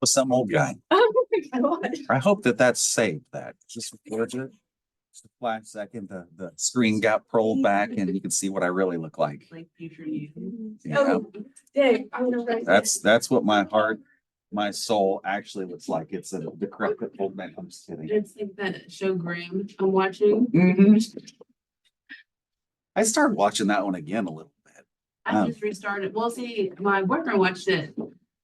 with some old guy. Oh my God. I hope that that's saved. That just records it. Just a flash second, the screen got pulled back, and you can see what I really look like. Like future you. Yeah, Oh, dang, I'm gonna write that's what my heart, my soul actually looks like. It's a decrepit old man. I'm just kidding. It's like that show Grimm I'm watching. I started watching that one again a little bit. I just restarted. Well, see, my boyfriend watched it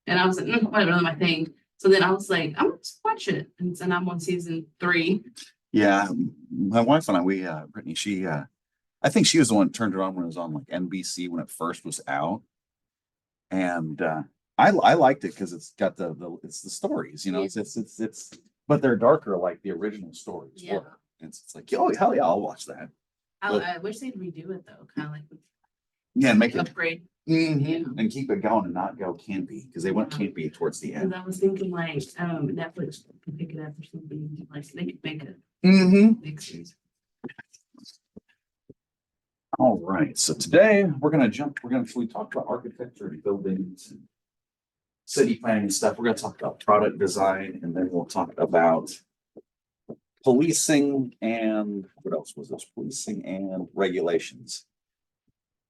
and I was like, whatever, not my thing. So then I was like, I'm gonna just watch it. And I'm on season 3. Yeah, my wife and I, Brittany, I think she was the one that turned it on when it was on like NBC when it first was out. And I liked it because it's got it's the stories, you know, it's but they're darker like the original stories Yeah. were. It's like, oh hell yeah, I'll watch that. I wish they'd redo it though, kind of like Yeah, and make it upgrade. and keep it going and not go campy because they went campy towards the And end. I was thinking like Netflix could pick it up or something. Like they could make a big series. All right, so today we're gonna we talk about architecture and buildings and city planning and stuff. We're gonna talk about product design, and then we'll talk about policing and what else was this? Policing and regulations.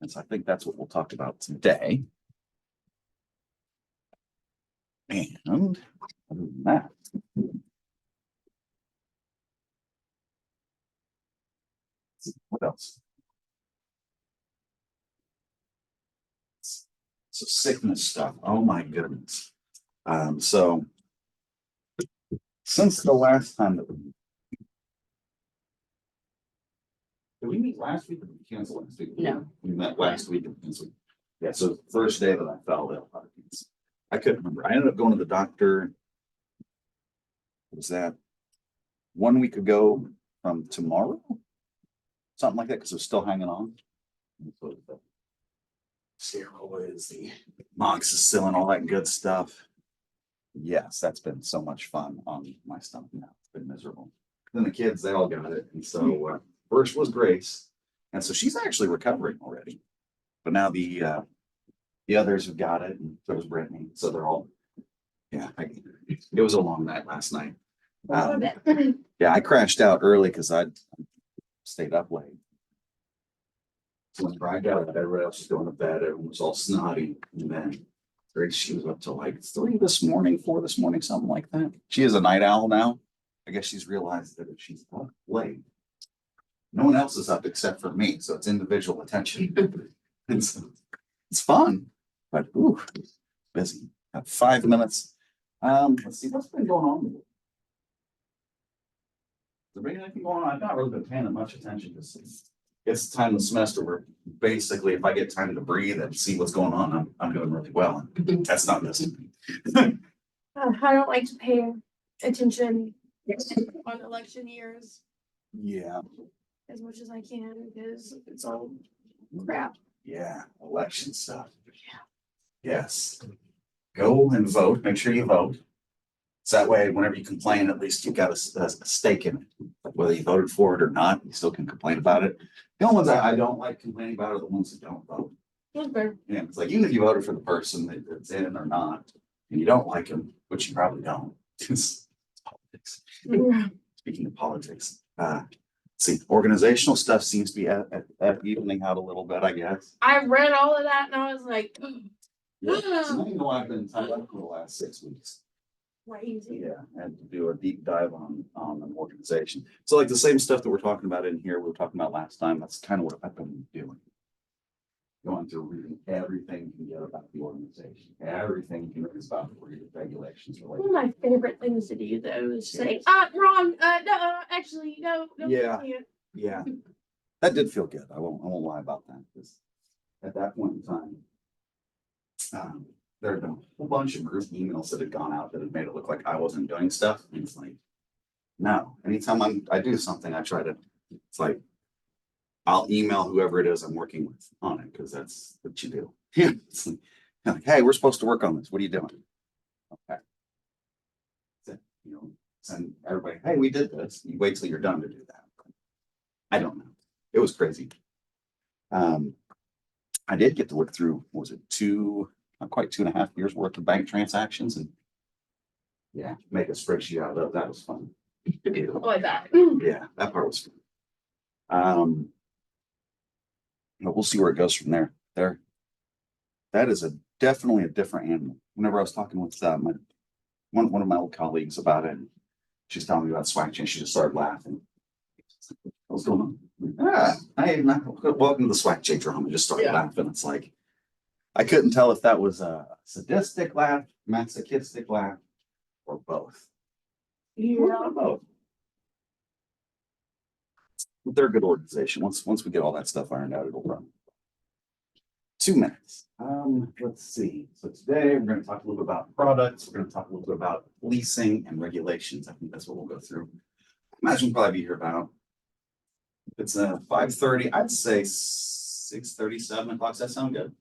And so I think that's what we'll talk about today. And other than that, what else? So sickness stuff. Oh my goodness. So since the last time that did we meet last week or did we cancel last week? No. We met last week and canceled. Yeah, so the first day that I fell ill, I couldn't remember. I ended up going to the doctor. Was that 1 week ago from tomorrow? Something like that, because it was still hanging on. So the steroids, the moxicillin, all that good stuff. Yes, that's been so much fun on my stomach now. It's been miserable. Then the kids, they all got it. And so first was Grace. And so she's actually recovering already. But now the others have got it, and so was Brittany. So they're all, yeah, it was a long night last night. Yeah, I crashed out early because I stayed up late. So when I got up, everybody else was going to bed. Everyone was all snotty. And then Grace, she was up till like 3 this morning, 4 this morning, something like that. She is a night owl now. I guess she's realized that if she's up late, no one else is up except for me. So it's individual attention. And so it's fun, but ooh, busy. Got 5 minutes. Let's see what's been going on. Has there been anything going on? I've not really been paying much attention because it's the time of the semester where basically if I get time to breathe and see what's going on, I'm doing really well. That's not this. I don't like to pay attention on election years Yeah, as much as I can because it's all crap. yeah, election stuff. Yes. Go and vote. Make sure you vote. So that way, whenever you complain, at least you've got a stake in it. Whether you voted for it or not, you still can complain about it. The only ones I don't like complaining about are the ones that don't vote. Okay. Yeah, it's like even if you voted for the person that's in or not, and you don't like them, which you probably don't. It's politics. Speaking of politics, see, organizational stuff seems to be at evening out a little bit, I guess. I read all of that and I was like, Yeah, so you know I've been tied up for the last 6 weeks. crazy. Yeah, I had to do a deep dive on an organization. So like the same stuff that we're talking about in here, we were talking about last time. That's kind of what I've been doing. Going through reading everything you can get about the organization, everything you can read about the regulations. One of my favorite things to do though is say, wrong. No, actually, no. Yeah. You can't. Yeah, that did feel good. I won't lie about that because at that point in time, there had been a whole bunch of group emails that had gone out that had made it look like I wasn't doing stuff. And it's like, no, anytime I do something, I try to, it's like, I'll email whoever it is I'm working with on it because that's what you do. Yeah. It's like, hey, we're supposed to work on this. What are you doing? Okay. So, you know, send everybody, hey, we did this. You wait till you're done to do that. I don't know. It was crazy. I did get to look through, what was it, not quite 2.5 years worth of bank transactions. And Yeah, make a spreadsheet out of it. That was fun. Like that. Yeah, that part was fun. But we'll see where it goes from there. That is definitely a different animal. Whenever I was talking with my one of my old colleagues about it, she's telling me about swag chain. She just started laughing. What's going on? Welcome to the swag chain drama. I just started laughing. It's like I couldn't tell if that was a sadistic laugh, masochistic laugh, or both. Or both. They're a good organization. Once we get all that stuff ironed out, it'll run. 2 minutes. Let's see. So today we're going to talk a little bit about products. We're going to talk a little bit about policing and regulations. I think that's what we'll go through. Imagine we'll probably be here about, if it's 5:30, I'd say 6:30, 7 o'clock. Does that sound good?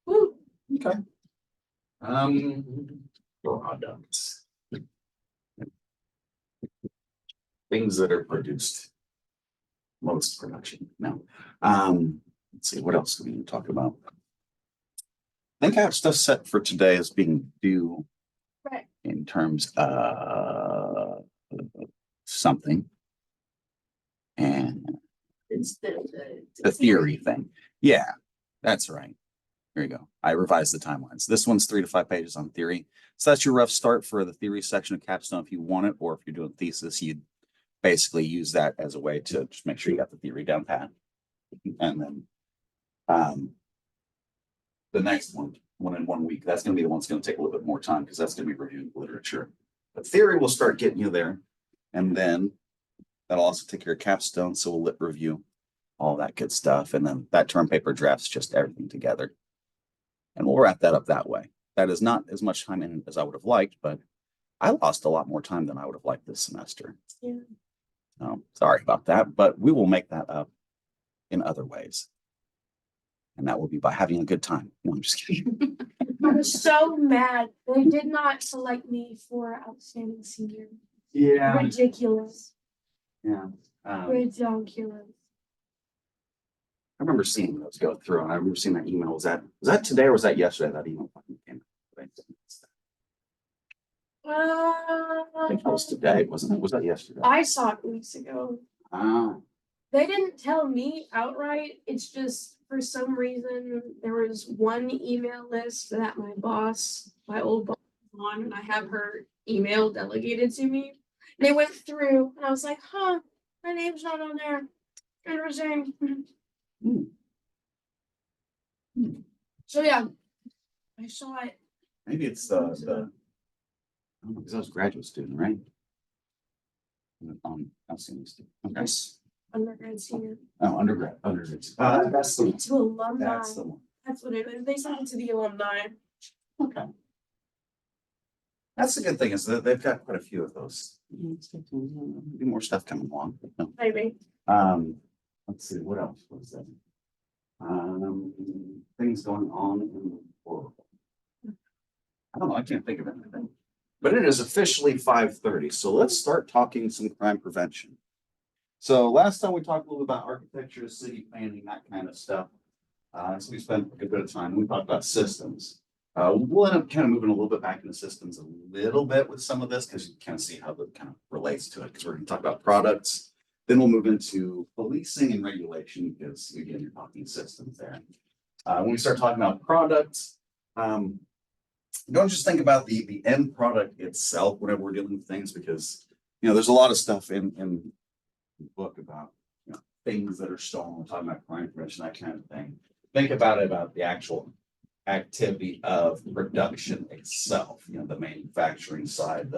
Woo. Okay. Products. Things that are produced. Most production. No. Let's see, what else do we need to talk about? I think I have stuff set for today as being due Right. in terms of something. And It's the theory thing. Yeah, that's right. There you go. I revised the timelines. This one's 3 to 5 pages on theory. So that's your rough start for the theory section of capstone if you want it, or if you're doing thesis, you'd basically use that as a way to just make sure you got the theory down pat. And then the next one in 1 week, that's going to be the one that's going to take a little bit more time because that's going to be reviewing literature. But theory will start getting you there. And then that'll also take care of capstone. So we'll lit review all that good stuff. And then that term paper drafts just everything together. And we'll wrap that up that way. That is not as much time in as I would have liked, but I lost a lot more time than I would have liked this semester. Yeah. Sorry about that, but we will make that up in other ways. And that will be by having a good time. No, I'm just kidding. I was so mad. They did not select me for outstanding senior. Yeah. Ridiculous. Yeah. Ridiculous. I remember seeing those go through, and I remember seeing that email. Was that today or was that yesterday? That email fucking came out. I think that was today, wasn't it? Was that yesterday? I saw it weeks ago. Ah, They didn't tell me outright. It's just for some reason there was one email list that my boss, my old boss, was on, and I have her email delegated to me. And they went through, and I was like, "Huh, my name's not on there." Interesting. hmm. So yeah, I saw it. Maybe it's the I don't know, because I was a graduate student, right? Outstanding student. Okay. Undergrad, senior. Oh, undergrad. That's the To alumni. That's the one. That's what it is. They sent it to the alumni. Okay. That's the good thing is that they've got quite a few of those. Be more stuff coming along. No. Maybe. Let's see, what else was that? Things going on in the world. I don't know, I can't think of anything. But it is officially 5:30, so let's start talking some crime prevention. So last time we talked a little about architecture, city planning, that kind of stuff. So we spent a good bit of time. We talked about systems. We'll end up kind of moving a little bit back into systems a little bit with some of this because you kind of see how that kind of relates to it. Because we're going to talk about products. Then we'll move into policing and regulation because again, you're talking systems there. When we start talking about products, don't just think about the end product itself whenever we're dealing with things because there's a lot of stuff in the book about things that are stolen. We're talking about crime prevention, that kind of thing. Think about the actual activity of production itself, the manufacturing side,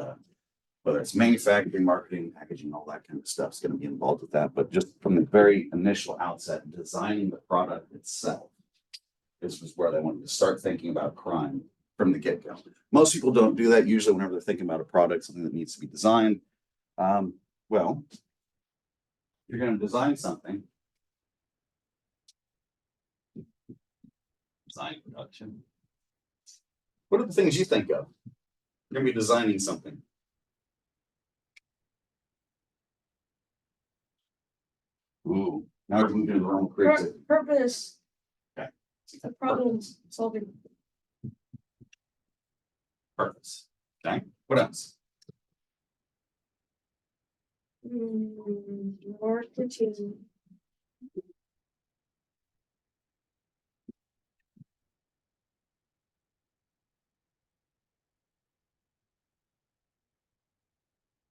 whether it's manufacturing, marketing, packaging, all that kind of stuff is going to be involved with that. But just from the very initial outset, designing the product itself, this was where they wanted to start thinking about crime from the get-go. Most people don't do that usually whenever they're thinking about a product, something that needs to be designed. Well, you're going to design something. Design production. What are the things you think of? You're going to be designing something. Ooh, now we're moving to the wrong creative. Purpose. Okay. The problem solving. Purpose. Okay. What else? Mark the two.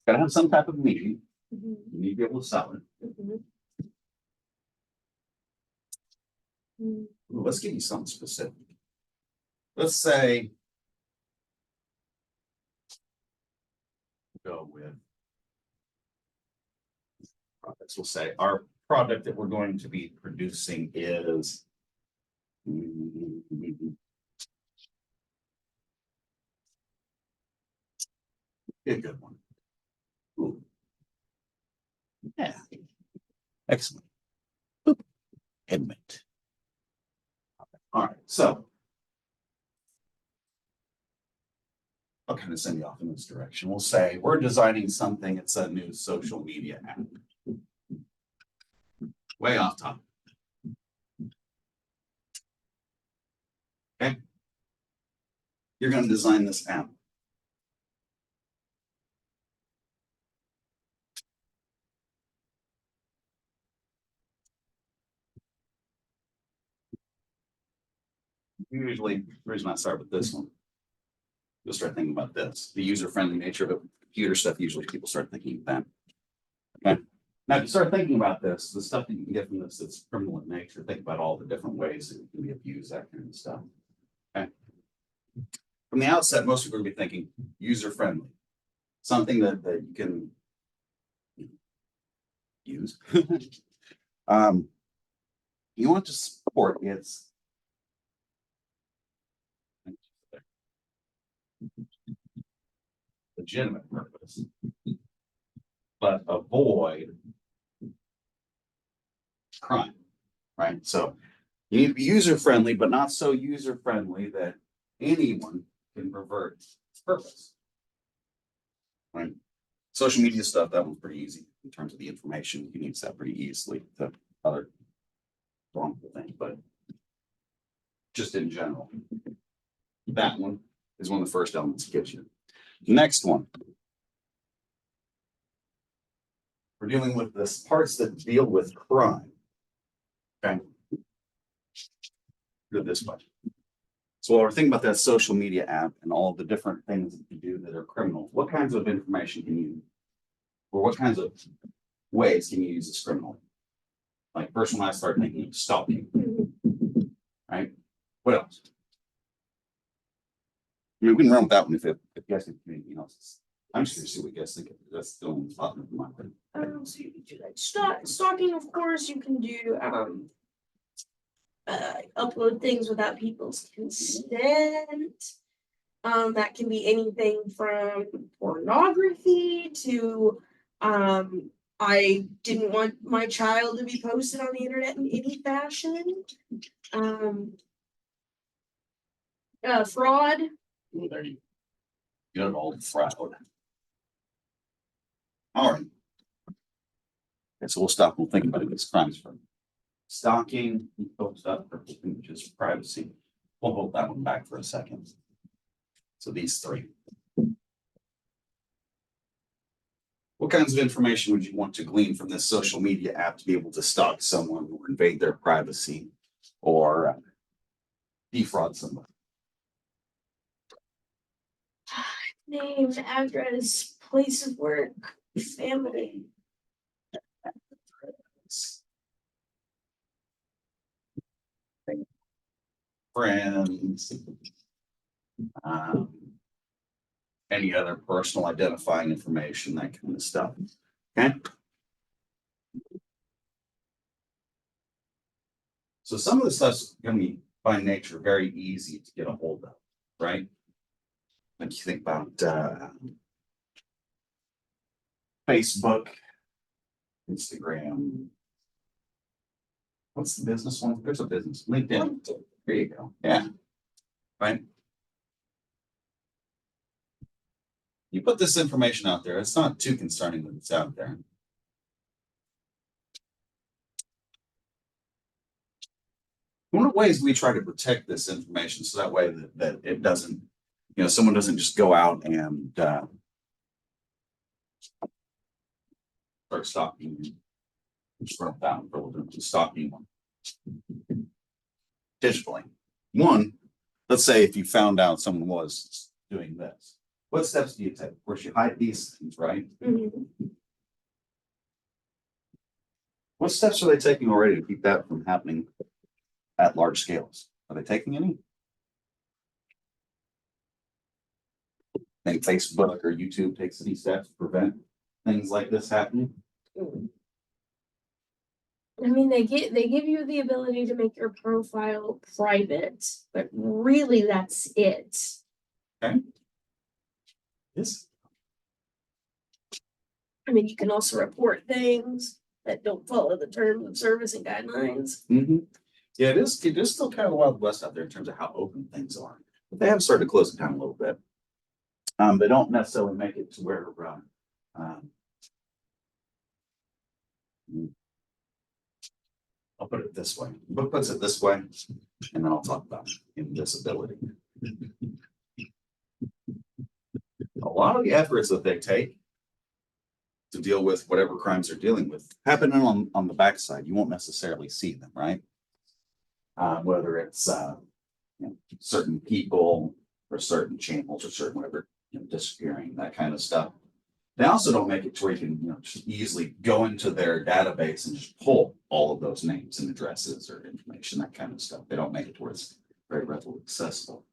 Gotta have some type of meaning. Mhm, You need to be able to sell it. mhm. Mm, Ooh, let's give you something specific. Let's say. Go with. Products. We'll say our product that we're going to be producing is. A good one. Ooh. Yeah. Excellent. Boop. Admit. All right, so. I'll kind of send you off in this direction. We'll say we're designing something. It's a new social media app. Way off top. Okay. You're going to design this app. Usually, the reason I start with this one, you'll start thinking about this, the user-friendly nature of it. Computer stuff, usually people start thinking of that. Okay. Now, if you start thinking about this, the stuff that you can get from this that's criminal in nature, think about all the different ways that it can be abused, that kind of stuff. Okay. From the outset, most people are going to be thinking user-friendly, something that you can use. You want to support its legitimate purpose, but avoid crime, right? So you need to be user friendly, but not so user friendly that anyone can pervert its purpose. Right? Social media stuff, that one's pretty easy in terms of the information. You can use that pretty easily to other wrongful things, but just in general, that one is one of the first elements it gives you. Next one. We're dealing with the parts that deal with crime. Okay. Good this much. So while we're thinking about that social media app and all the different things that you do that are criminal, what kinds of information can you, or what kinds of ways can you use this criminal? Like first when I start thinking of stalking, mhm. right? What else? We can run with that one if you guys think of anything else. I'm just curious to see what you guys think of it. That's the only thought in my mind. So you can do that. Stalking, of course, you can do upload things without people's consent. That can be anything from pornography to I didn't want my child to be posted on the internet in any fashion. Fraud. Ooh, there you go. Good old fraud. All right. Okay, so we'll stop. We'll think about it. It's crimes from stalking, folks up for just privacy. We'll hold that one back for a second. So these three. What kinds of information would you want to glean from this social media app to be able to stalk someone or invade their privacy or defraud somebody? Name, address, place of work, family. Friends, any other personal identifying information, that kind of stuff. Okay. So some of the stuff's gonna be by nature very easy to get a hold of, right? Like you think about Facebook, Instagram. What's the business one? There's a business, LinkedIn. There you go. Yeah. Right. You put this information out there, it's not too concerning that it's out there. One of the ways we try to protect this information so that way that it doesn't, someone doesn't just go out and start stalking you. Just run down for a little bit, stalking one. Digitally. One, let's say if you found out someone was doing this, what steps do you take? Of course, you hide these things, right? Mhm. What steps are they taking already to keep that from happening at large scales? Are they taking any? Think Facebook or YouTube takes any steps to prevent things like this happening? I mean, they give you the ability to make your profile private, but really that's it. Yes. I mean, you can also report things that don't follow the terms of service and guidelines. Yeah, it is still kind of the Wild West out there in terms of how open things are. But they have started to close it down a little bit. They don't necessarily make it to where I'll put it this way. The book puts it this way, and then I'll talk about invisibility. A lot of the efforts that they take to deal with whatever crimes they're dealing with happening on the backside. You won't necessarily see them, right? Whether it's certain people or certain channels or certain whatever, disappearing, that kind of stuff. They also don't make it to where you can, just easily go into their database and just pull all of those names and addresses or information, that kind of stuff. They don't make it to where it's very readily accessible.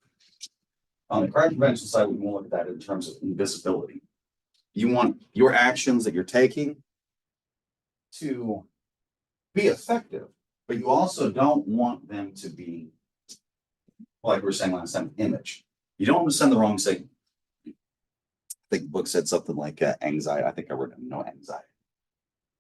On the crime prevention side, we will look at that in terms of invisibility. You want your actions that you're taking to be effective, but you also don't want them to be, like we were saying last time, image. You don't want to send the wrong signal. I think the book said something like anxiety. I think I wrote no anxiety,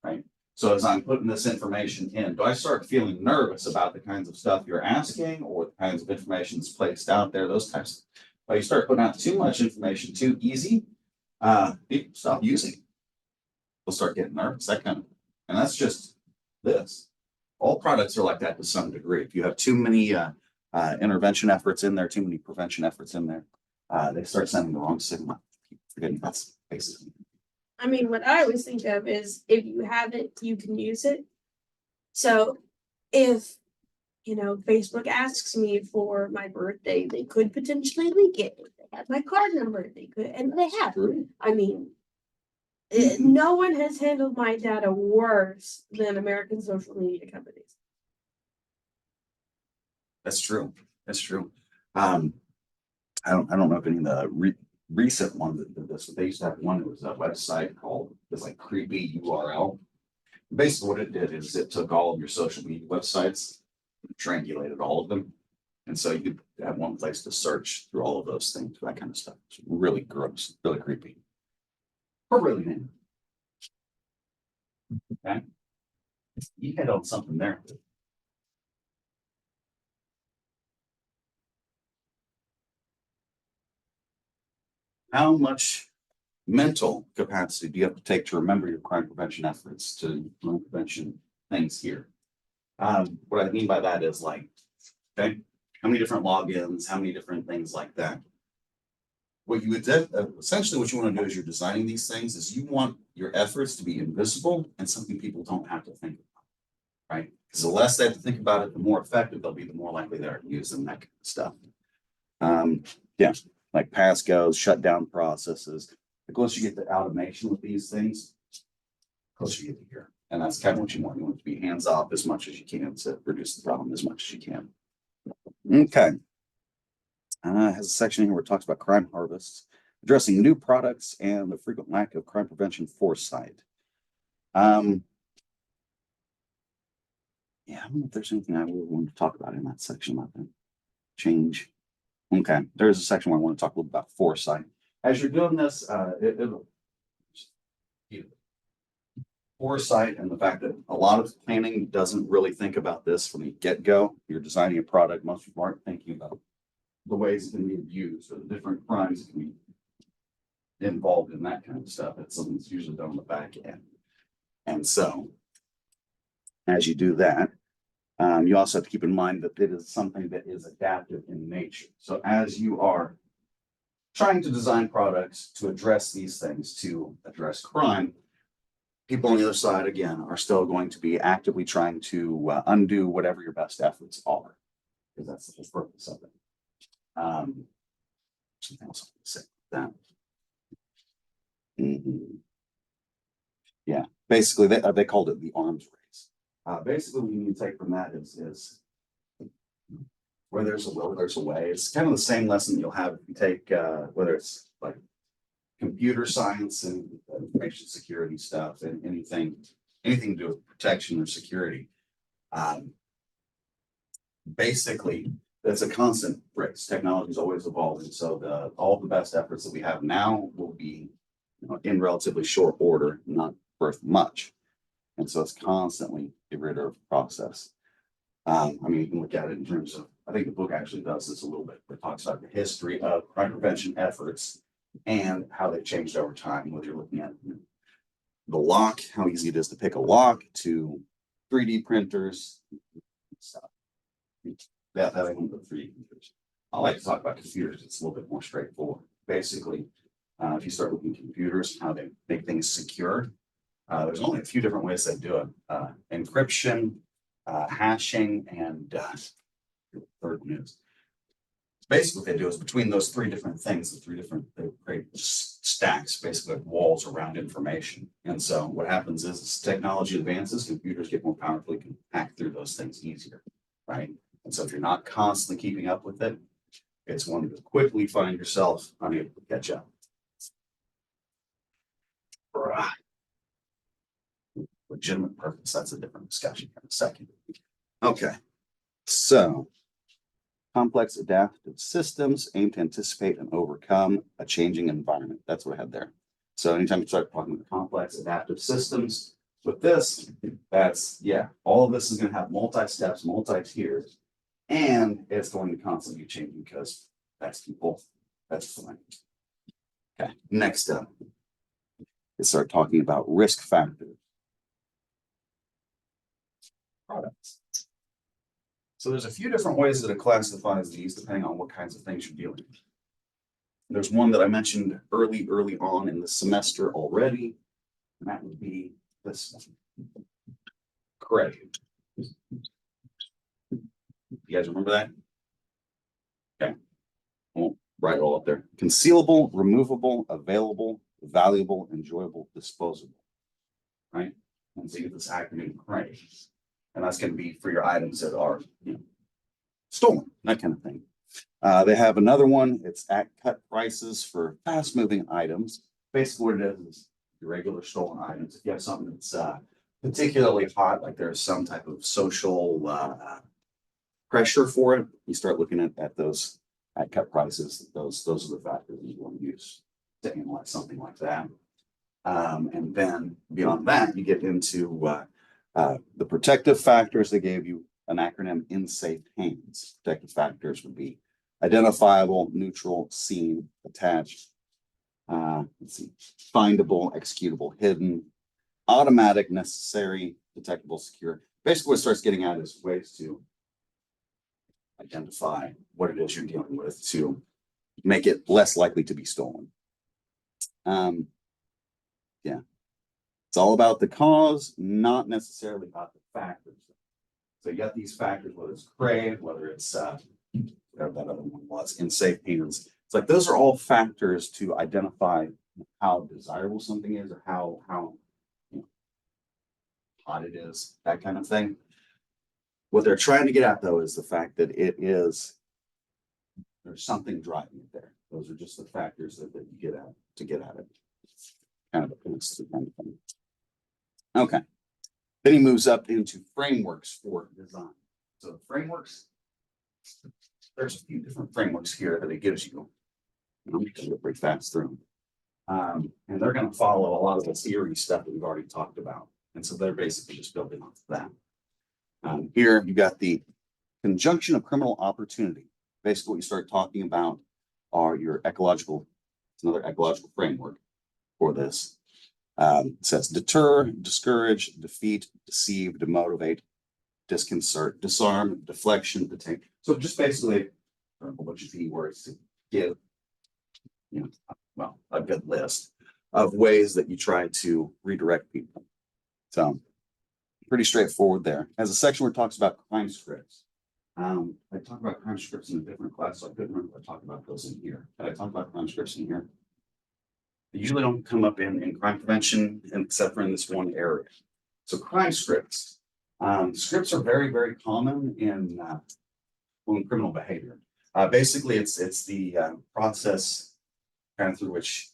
right? So as I'm putting this information in, do I start feeling nervous about the kinds of stuff you're asking or the kinds of information that's placed out there, those types? But you start putting out too much information too easy, people stop using it. They'll start getting nervous, and that's just this. All products are like that to some degree. If you have too many intervention efforts in there, too many prevention efforts in there, they start sending the wrong signal. Forgetting that's basically. I mean, what I always think of is if you have it, you can use it. So if, Facebook asks me for my birthday, they could potentially leak it. If they have my card number, they could, and they have. I mean, no one has handled my data worse than American social media companies. That's true. That's true. I don't know if any of the recent ones that did this, but they used to have one that was a website called, it's like creepy URL. Basically what it did is it took all of your social media websites, triangulated all of them. And so you could have one place to search through all of those things, that kind of stuff. It's really gross, really creepy. Or really mean. Okay. You hit on something there. How much mental capacity do you have to take to remember your crime prevention efforts, to crime prevention things here? What I mean by that is like, okay, how many different logins, how many different things like that. What you would essentially what you want to do as you're designing these things is you want your efforts to be invisible and something people don't have to think about, right? Because the less they have to think about it, the more effective they'll be, the more likely they are to use them, that kind of stuff. Yeah, like passcodes, shutdown processes. The closer you get to automation with these things, the closer you get to here. And that's kind of what you want. You want it to be hands off as much as you can to reduce the problem as much as you can. Okay. It has a section here where it talks about crime harvests, addressing new products and the frequent lack of crime prevention foresight. Yeah, I don't know if there's anything I really want to talk about in that section about that. Change. Okay, there's a section where I want to talk a little about foresight. As you're doing this, foresight and the fact that a lot of planning doesn't really think about this from the get-go. You're designing a product, most people aren't thinking about the ways it can be abused or the different crimes that can be involved in that kind of stuff. It's something that's usually done on the back end. And so as you do that, you also have to keep in mind that it is something that is adaptive in nature. So as you are trying to design products to address these things, to address crime, people on the other side, again, are still going to be actively trying to undo whatever your best efforts are, because that's the whole purpose of it. Something else I want to say about that. Yeah, basically they called it the arms race. Basically, what you need to take from that is where there's a will, there's a way. It's kind of the same lesson you'll have if you take whether it's like computer science and information security stuff and anything to do with protection or security. Basically, it's a constant race. Technology is always evolving. So all the best efforts that we have now will be, in relatively short order, not worth much. And so it's constantly a iterative process. I mean, you can look at it in terms of, I think the book actually does this a little bit. It talks about the history of crime prevention efforts and how they've changed over time. Whether you're looking at the lock, how easy it is to pick a lock, to 3D printers, stuff. That I won't go 3D printers. I like to talk about computers. It's a little bit more straightforward. Basically, if you start looking at computers, how they make things secure, there's only a few different ways they do it. Encryption, hashing, and third one is basically what they do is between those three different things, they create stacks, basically like walls around information. And so what happens is as technology advances, computers get more powerful, you can hack through those things easier, right? And so if you're not constantly keeping up with it, it's one to quickly find yourself unable to catch up. Right. Legitimate purpose, that's a different discussion in a second. Okay, so complex adaptive systems aim to anticipate and overcome a changing environment. That's what I had there. So anytime you start talking about complex adaptive systems with this, that's, yeah, all of this is going to have multi-steps, multi-tiers, and it's going to constantly be changing because that's people, that's fine. Okay, next up, let's start talking about risk factors. Products. So there's a few different ways that it classifies these depending on what kinds of things you're dealing with. There's one that I mentioned early on in the semester already, and that would be this one. Credit. You guys remember that? Okay. I won't write it all up there. Concealable, removable, available, valuable, enjoyable, disposable. Right? And so you get this acronym credit. And that's going to be for your items that are, stolen, that kind of thing. They have another one. It's at cut prices for fast moving items. Basically what it is your regular stolen items. If you have something that's particularly hot, like there's some type of social pressure for it, you start looking at those at cut prices. Those are the factors that you want to use to analyze something like that. And then beyond that, you get into the protective factors. They gave you an acronym in safe hands. Protective factors would be identifiable, neutral, seen, attached, let's see, findable, executable, hidden, automatic, necessary, detectable, secure. Basically what it starts getting at is ways to identify what it is you're dealing with to make it less likely to be stolen. Yeah. It's all about the cause, not necessarily about the factors. So you got these factors, whether it's crave, whether it's whatever that other one was, in safe hands. It's like those are all factors to identify how desirable something is or how hot it is, that kind of thing. What they're trying to get at though is the fact that there's something driving it there. Those are just the factors that you get at to get at it. Kind of a kind of thing. Okay. Then he moves up into frameworks for design. So frameworks, there's a few different frameworks here that it gives you. And I'm going to go pretty fast through them. And they're going to follow a lot of the theory stuff that we've already talked about. And so they're basically just building off of that. Here you got the conjunction of criminal opportunity. Basically what you start talking about are your ecological, it's another ecological framework for this. It says deter, discourage, defeat, deceive, demotivate, disconcert, disarm, deflection, detain. So just basically a whole bunch of keywords to give, a good list of ways that you try to redirect people. So pretty straightforward there. As a section where it talks about crime scripts. I talk about crime scripts in a different class, so I couldn't remember if I talked about those in here. Did I talk about crime scripts in here? They usually don't come up in crime prevention except for in this one area. So crime scripts. Scripts are very, very common in criminal behavior. Basically, it's the process kind of through which,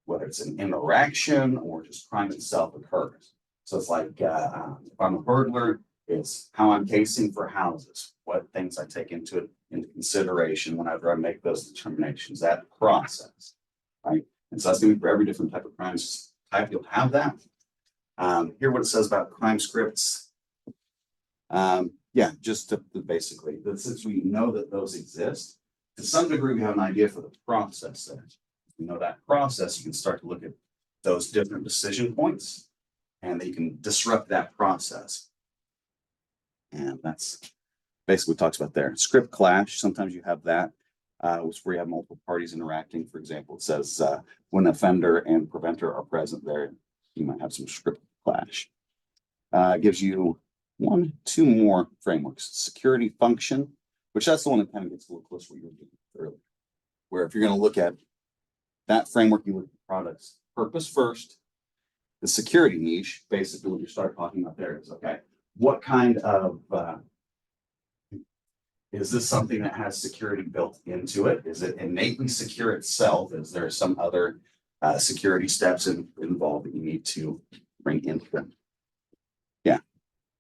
whether it's an interaction or just crime itself occurs. So it's like if I'm a burglar, it's how I'm casing for houses, what things I take into consideration whenever I make those determinations, that process, right? And so that's going to be for every different type of crimes type, you'll have that. Here what it says about crime scripts. Yeah, just to basically, since we know that those exist, to some degree, we have an idea for the process there. If we know that process, you can start to look at those different decision points and they can disrupt that process. And that's basically what it talks about there. Script clash, sometimes you have that, which where you have multiple parties interacting. For example, it says when offender and preventer are present there, you might have some script clash. It gives you two more frameworks. Security function, which that's the one that kind of gets a little closer to what you were doing earlier. Where if you're going to look at that framework, you look at the product's purpose first. The security niche, basically what you start talking about there is, okay, what kind of, is this something that has security built into it? Is it innately secure itself? Is there some other security steps involved that you need to bring into them? Yeah.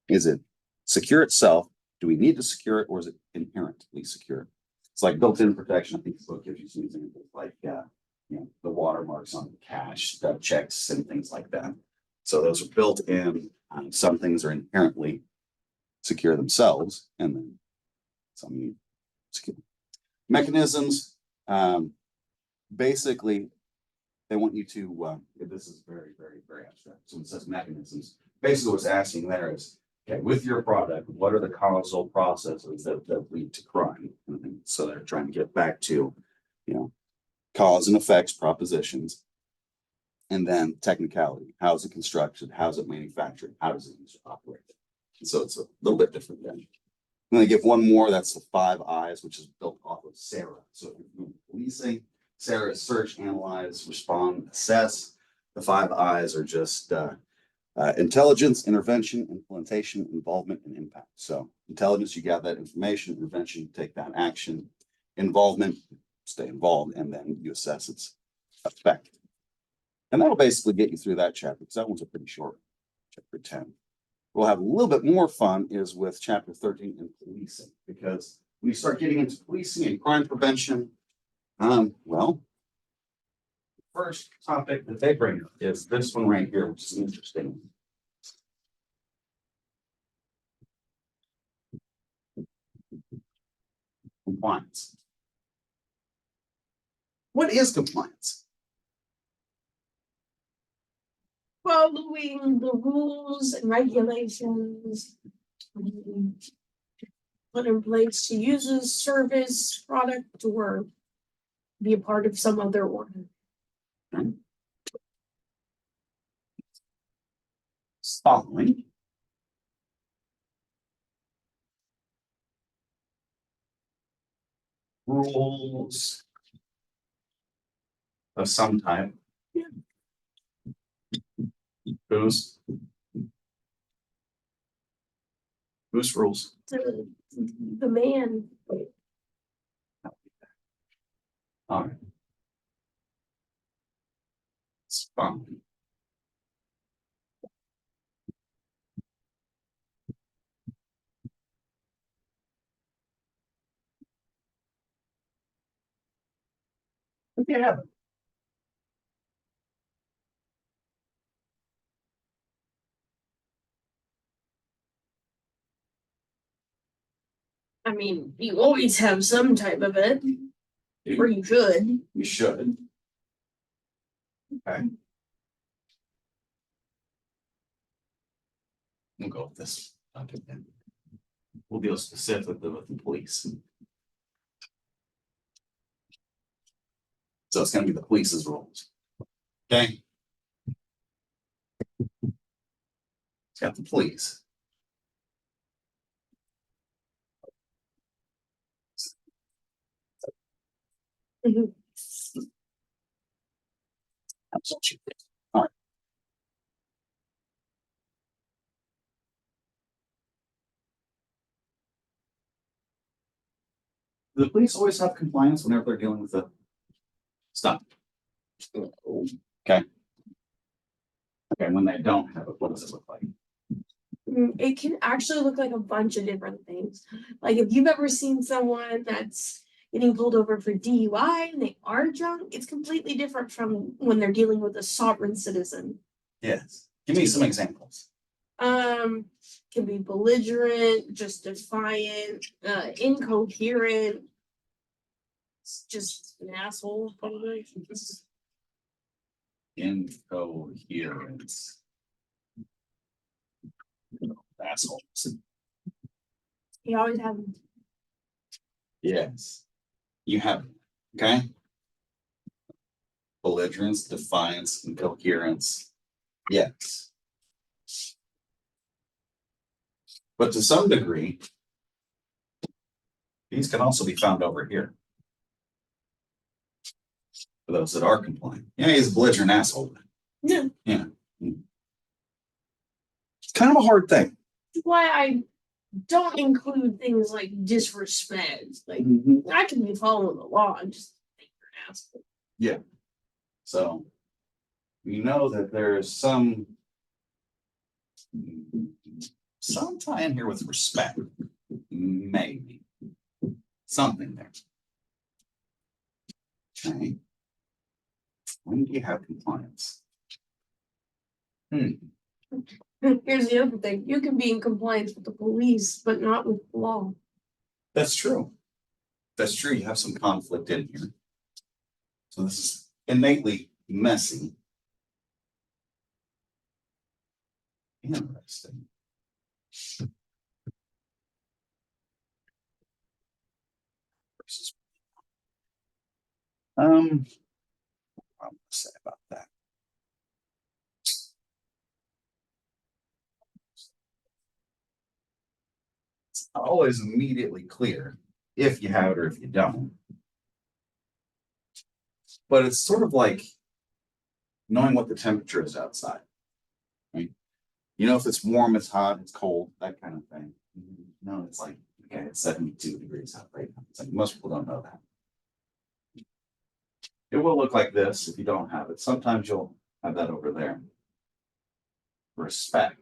Is it secure itself? Do we need to secure it, or is it inherently secure? It's like built-in protection. I think this book gives you some examples like, the watermarks on the cash, the checks, and things like that. So those are built in. Some things are inherently secure themselves, and then some secure mechanisms. Basically, they want you to. This is very, very, very abstract. So it says mechanisms. Basically, what's asking there is, okay, with your product, what are the causal processes that lead to crime? And so they're trying to get back to, cause and effects propositions. And then technicality. How is it constructed? How is it manufactured? How does it operate? And so it's a little bit different then. I'm going to give one more. That's the 5 I's, which is built off of SARA. So if you're policing, SARA is search, analyze, respond, assess. The 5 I's are just intelligence, intervention, implementation, involvement, and impact. So intelligence, you gather that information. Intervention, you take that action. Involvement, stay involved, and then you assess its effect. And that'll basically get you through that chapter, because that one's a pretty short, chapter 10. We'll have a little bit more fun is with chapter 13 in policing, because when you start getting into policing and crime prevention, well, the first topic that they bring up is this one right here, which is interesting. Compliance. What is compliance? Following the rules and regulations put in place to use a service, product, or be a part of some other order. Following rules of some type. Yeah. Whose rules? The man. All right. It's fine. Yeah. I mean, you always have some type of it, or you should. You should. Okay. We'll go with this topic then. We'll deal specifically with the police. So it's going to be the police's rules. Okay. It's got the police. Mhm. That's what you think. All right. The police always have compliance whenever they're dealing with a stop. Okay. Okay, when they don't have it, what does it look like? It can actually look like a bunch of different things. Like if you've ever seen someone that's getting pulled over for DUI and they are drunk, it's completely different from when they're dealing with a sovereign citizen. Yes. Give me some examples. Can be belligerent, just defiant, incoherent. It's just an asshole, probably. Incoherence. Assholes. You always have Yes. You have, okay? Belligerence, defiance, incoherence. Yes. But to some degree, these can also be found over here. For those that are compliant. Yeah, he's a belligerent asshole. no. Yeah. It's kind of a hard thing. Why I don't include things like disrespect. Like I can be following the law. I'm just think you're an asshole. Yeah. So we know that there's some tie in here with respect. Maybe. Something there. Okay. When do you have compliance? Here's the other thing. You can be in compliance with the police, but not with the law. That's true. That's true. You have some conflict in here. So this is innately messy. Interesting. What I'm gonna say about that. It's not always immediately clear if you have it or if you don't. But it's sort of like knowing what the temperature is outside. Right? You know, if it's warm, it's hot, it's cold, that kind of thing. No, it's like, okay, it's 72 degrees out right now. It's like most people don't know that. It will look like this if you don't have it. Sometimes you'll have that over there. Respect.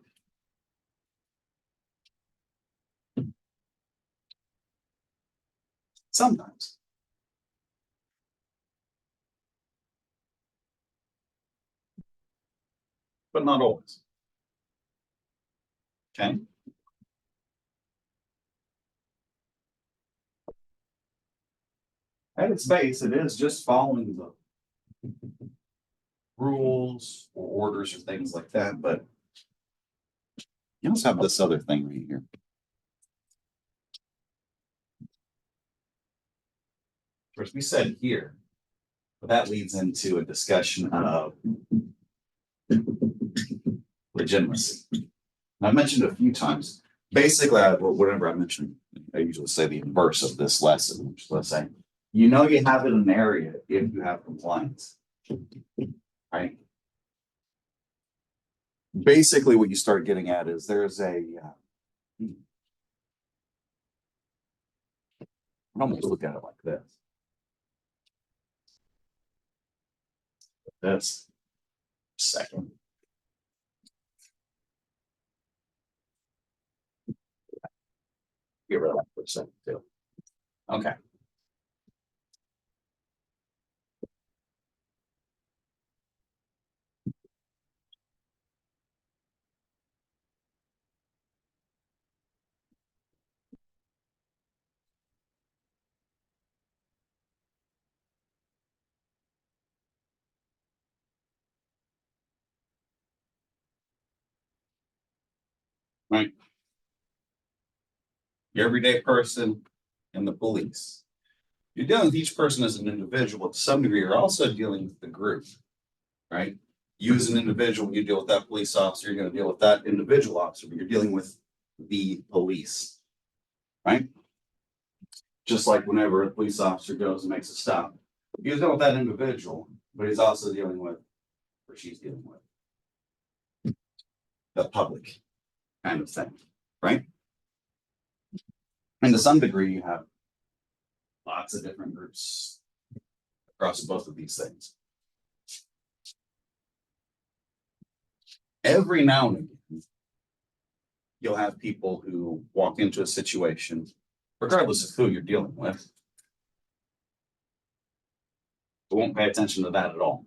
Sometimes. But not always. Okay. At its base, it is just following the rules or orders or things like that, but you also have this other thing right here. Of course, we said here, but that leads into a discussion of legitimacy. And I've mentioned a few times. Basically, whatever I mentioned, I usually say the inverse of this lesson, which let's say, you know, you have it in an area if you have compliance, right? Basically, what you start getting at is there's a, I almost look at it like this. This second. Get rid of that for a second too. Okay. Right. Your everyday person and the police. You're dealing with each person as an individual to some degree. You're also dealing with the group, right? You as an individual, you deal with that police officer, you're gonna deal with that individual officer, but you're dealing with the police. Right? Just like whenever a police officer goes and makes a stop, he's dealing with that individual, but he's also dealing with, or she's dealing with the public kind of thing, right? And to some degree, you have lots of different groups across both of these things. Every now and again, you'll have people who walk into a situation, regardless of who you're dealing with, who won't pay attention to that at all.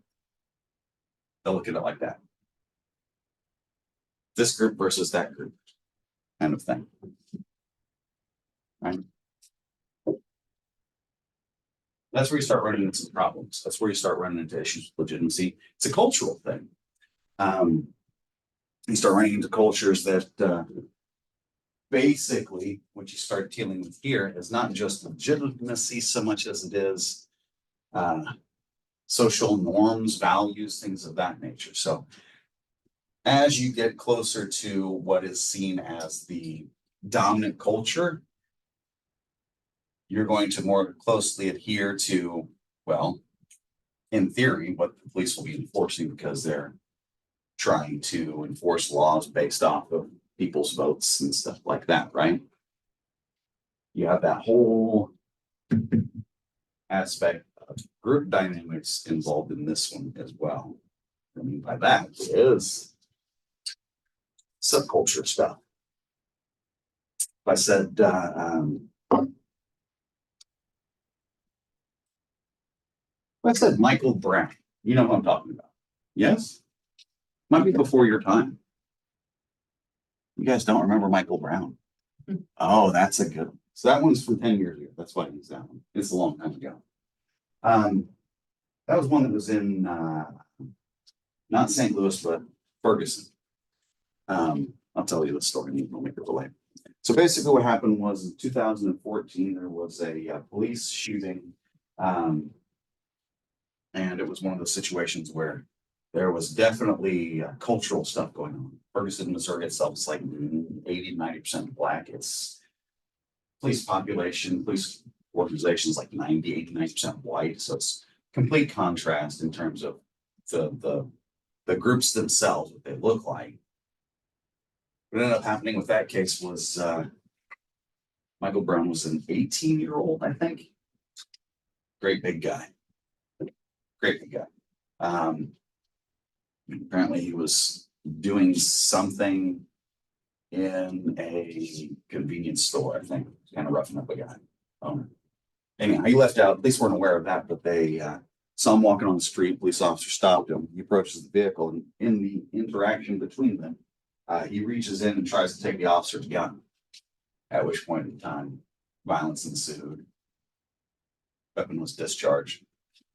They'll look at it like that. This group versus that group kind of thing. Right? That's where you start running into some problems. That's where you start running into issues with legitimacy. It's a cultural thing. You start running into cultures that basically what you start dealing with here is not just legitimacy so much as it is social norms, values, things of that nature. So as you get closer to what is seen as the dominant culture, you're going to more closely adhere to, well, in theory, what the police will be enforcing because they're trying to enforce laws based off of people's votes and stuff like that, right? You have that whole aspect of group dynamics involved in this one as well. What I mean by that is subculture stuff. If I said, Michael Brown, you know who I'm talking about. Yes? Might be before your time. You guys don't remember Michael Brown? Oh, that's a good one. So that one's from 10 years ago. That's why I used that one. It's a long time ago. That was one that was in not St. Louis, but Ferguson. I'll tell you the story and we'll make it relate. So basically what happened was in 2014, there was a police shooting. And it was one of those situations where there was definitely cultural stuff going on. Ferguson, Missouri itself is like 80-90% black. It's police population, police organizations like 90-89% white. So it's complete contrast in terms of the groups themselves, what they look like. What ended up happening with that case was Michael Brown was an 18-year-old, I think. Great big guy. Great big guy. Apparently he was doing something in a convenience store, I think, kind of roughing up a guy. Anyhow, he left out, police weren't aware of that, but they saw him walking on the street, police officer stopped him, he approaches the vehicle, and in the interaction between them, he reaches in and tries to take the officer's gun, at which point in time, violence ensued. Weapon was discharged.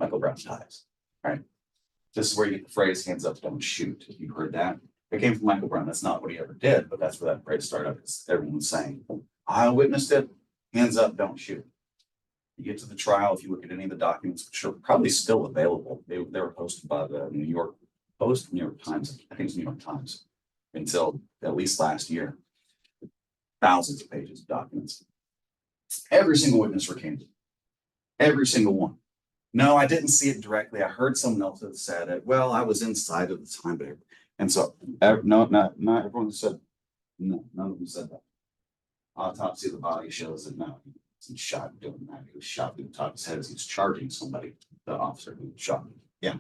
Michael Brown dies, right? This is where you get the phrase, hands up, don't shoot. If you've heard that, it came from Michael Brown. That's not what he ever did, but that's where that phrase started. Everyone was saying, I witnessed it, hands up, don't shoot. You get to the trial, if you look at any of the documents, which are probably still available, they were posted by the New York Post, New York Times, I think it's New York Times, until at least last year. Thousands of pages of documents. Every single witness recanted. Every single one. No, I didn't see it directly. I heard someone else that said it. Well, I was inside at the time, but and so no, not everyone said no. None of them said that. Autopsy of the body shows that no, he wasn't shot doing that. He was shot through the top of his head as he was charging somebody. The officer who shot him. Yeah.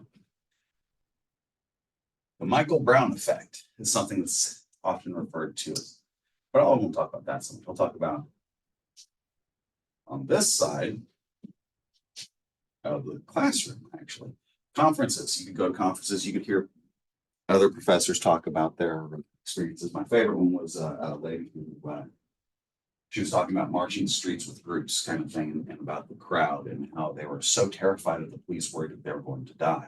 The Michael Brown effect is something that's often referred to as, but I won't talk about that so much. We'll talk about on this side of the classroom, actually. Conferences. You could go to conferences, you could hear other professors talk about their experiences. My favorite one was a lady who she was talking about marching the streets with groups kind of thing and about the crowd and how they were so terrified of the police, worried that they were going to die.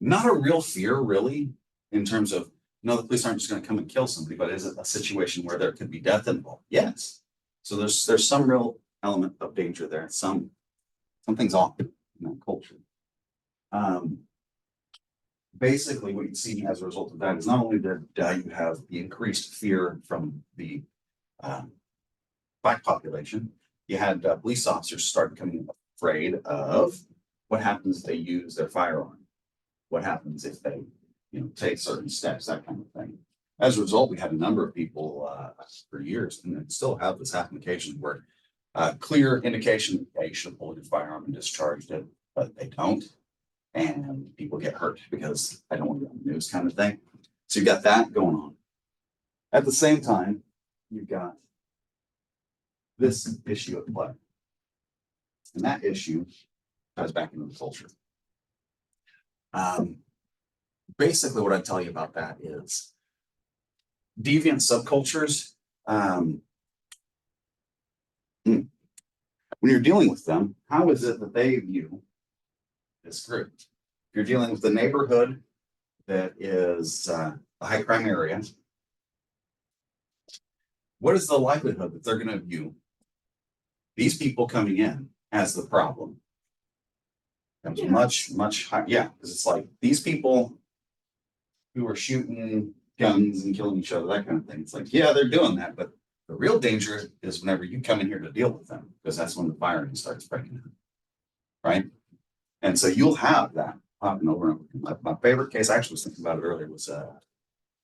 Not a real fear, really, in terms of, no, the police aren't just going to come and kill somebody, but is it a situation where there could be death involved? Yes. So there's some real element of danger there. Something's off in that culture. Basically, what you see as a result of that is not only did you have the increased fear from the black population, you had police officers start becoming afraid of what happens if they use their firearm, what happens if they, take certain steps, that kind of thing. As a result, we had a number of people for years, and still have this happen occasionally, where clear indication they should have pulled your firearm and discharged it, but they don't. And people get hurt because I don't want to be on the news kind of thing. So you've got that going on. At the same time, you've got this issue at play. And that issue ties back into the culture. Basically, what I tell you about that is deviant subcultures. When you're dealing with them, how is it that they view this group? If you're dealing with a neighborhood that is a high crime area, what is the likelihood that they're going to view these people coming in as the problem? Comes much higher. Yeah, because it's like these people who are shooting guns and killing each other, that kind of thing. It's like, yeah, they're doing that, but the real danger is whenever you come in here to deal with them, because that's when the firing starts breaking out, right? And so you'll have that popping over. My favorite case, I actually was thinking about it earlier, was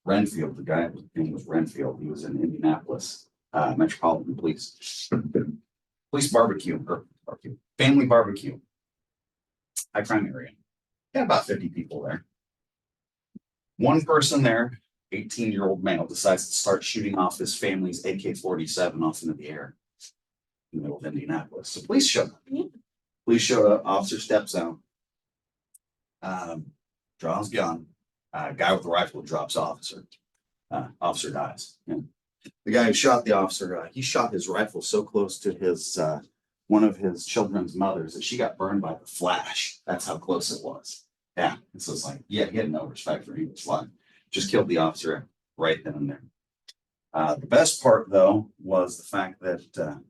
Renfield. The guy, his name was Renfield. He was in Indianapolis, Metropolitan Police. Police barbecue, family barbecue, high crime area. Got about 50 people there. One person there, 18-year-old male, decides to start shooting off his family's AK-47 off into the air in the middle of Indianapolis. So police showed up. Police showed up. Officer steps out, draws gun. Guy with the rifle drops officer. Officer dies. Yeah. The guy who shot the officer, he shot his rifle so close to his one of his children's mothers that she got burned by the flash. That's how close it was. Yeah. And so it's like, yeah, he had no respect for anyone's life. Just killed the officer right then and there. The best part, though, was the fact that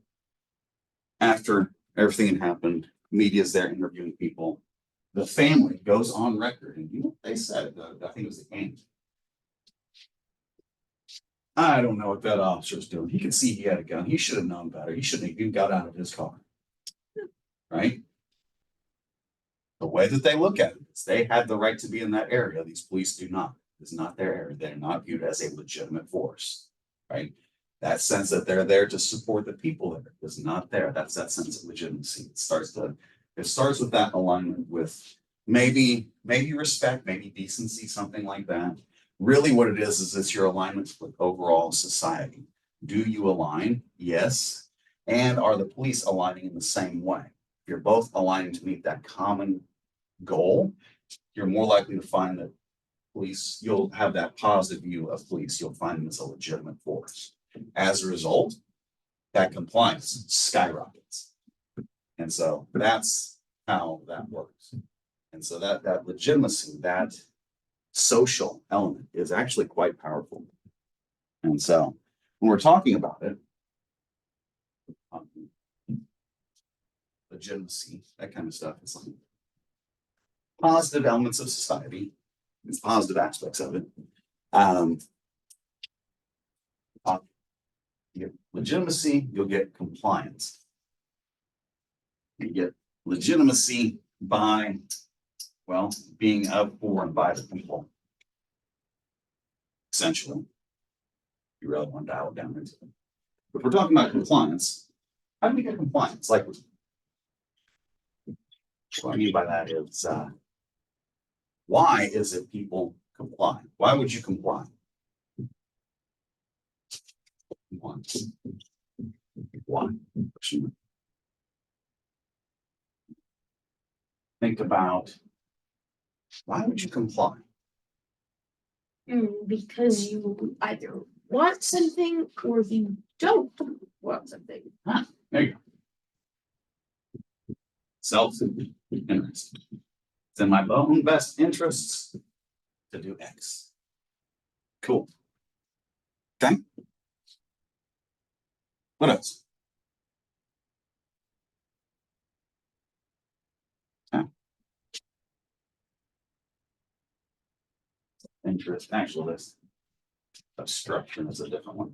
after everything had happened, media's there interviewing people. The family goes on record, and you know what they said? I think it was the King. I don't know what that officer's doing. He could see he had a gun. He should have known better. He shouldn't have even got out of his car. Right? The way that they look at it is they had the right to be in that area. These police do not. It's not their area. They're not viewed as a legitimate force. Right? That sense that they're there to support the people there is not there. That's that sense of legitimacy. It starts with that alignment with maybe respect, maybe decency, something like that. Really what it is it's your alignment with overall society. Do you align? Yes. And are the police aligning in the same way? If you're both aligning to meet that common goal, you're more likely to find that police, you'll have that positive view of police. You'll find them as a legitimate force. As a result, that compliance skyrockets. And so that's how that works. And so that legitimacy, that social element is actually quite powerful. And so when we're talking about it, legitimacy, that kind of stuff, it's like positive elements of society, it's positive aspects of it. You get legitimacy, you'll get compliance. You get legitimacy by, well, being of, for, and by the people. Essentially, you really want to dial it down into it. If we're talking about compliance, how do we get compliance? Like, what I mean by that is, why is it people comply? Why would you comply? Why? Think about, why would you comply? Because you either want something or you don't want something. There you go. Self-interest. It's in my own best interests to do X. Cool. Okay. What else? interest, actually this obstruction is a different one.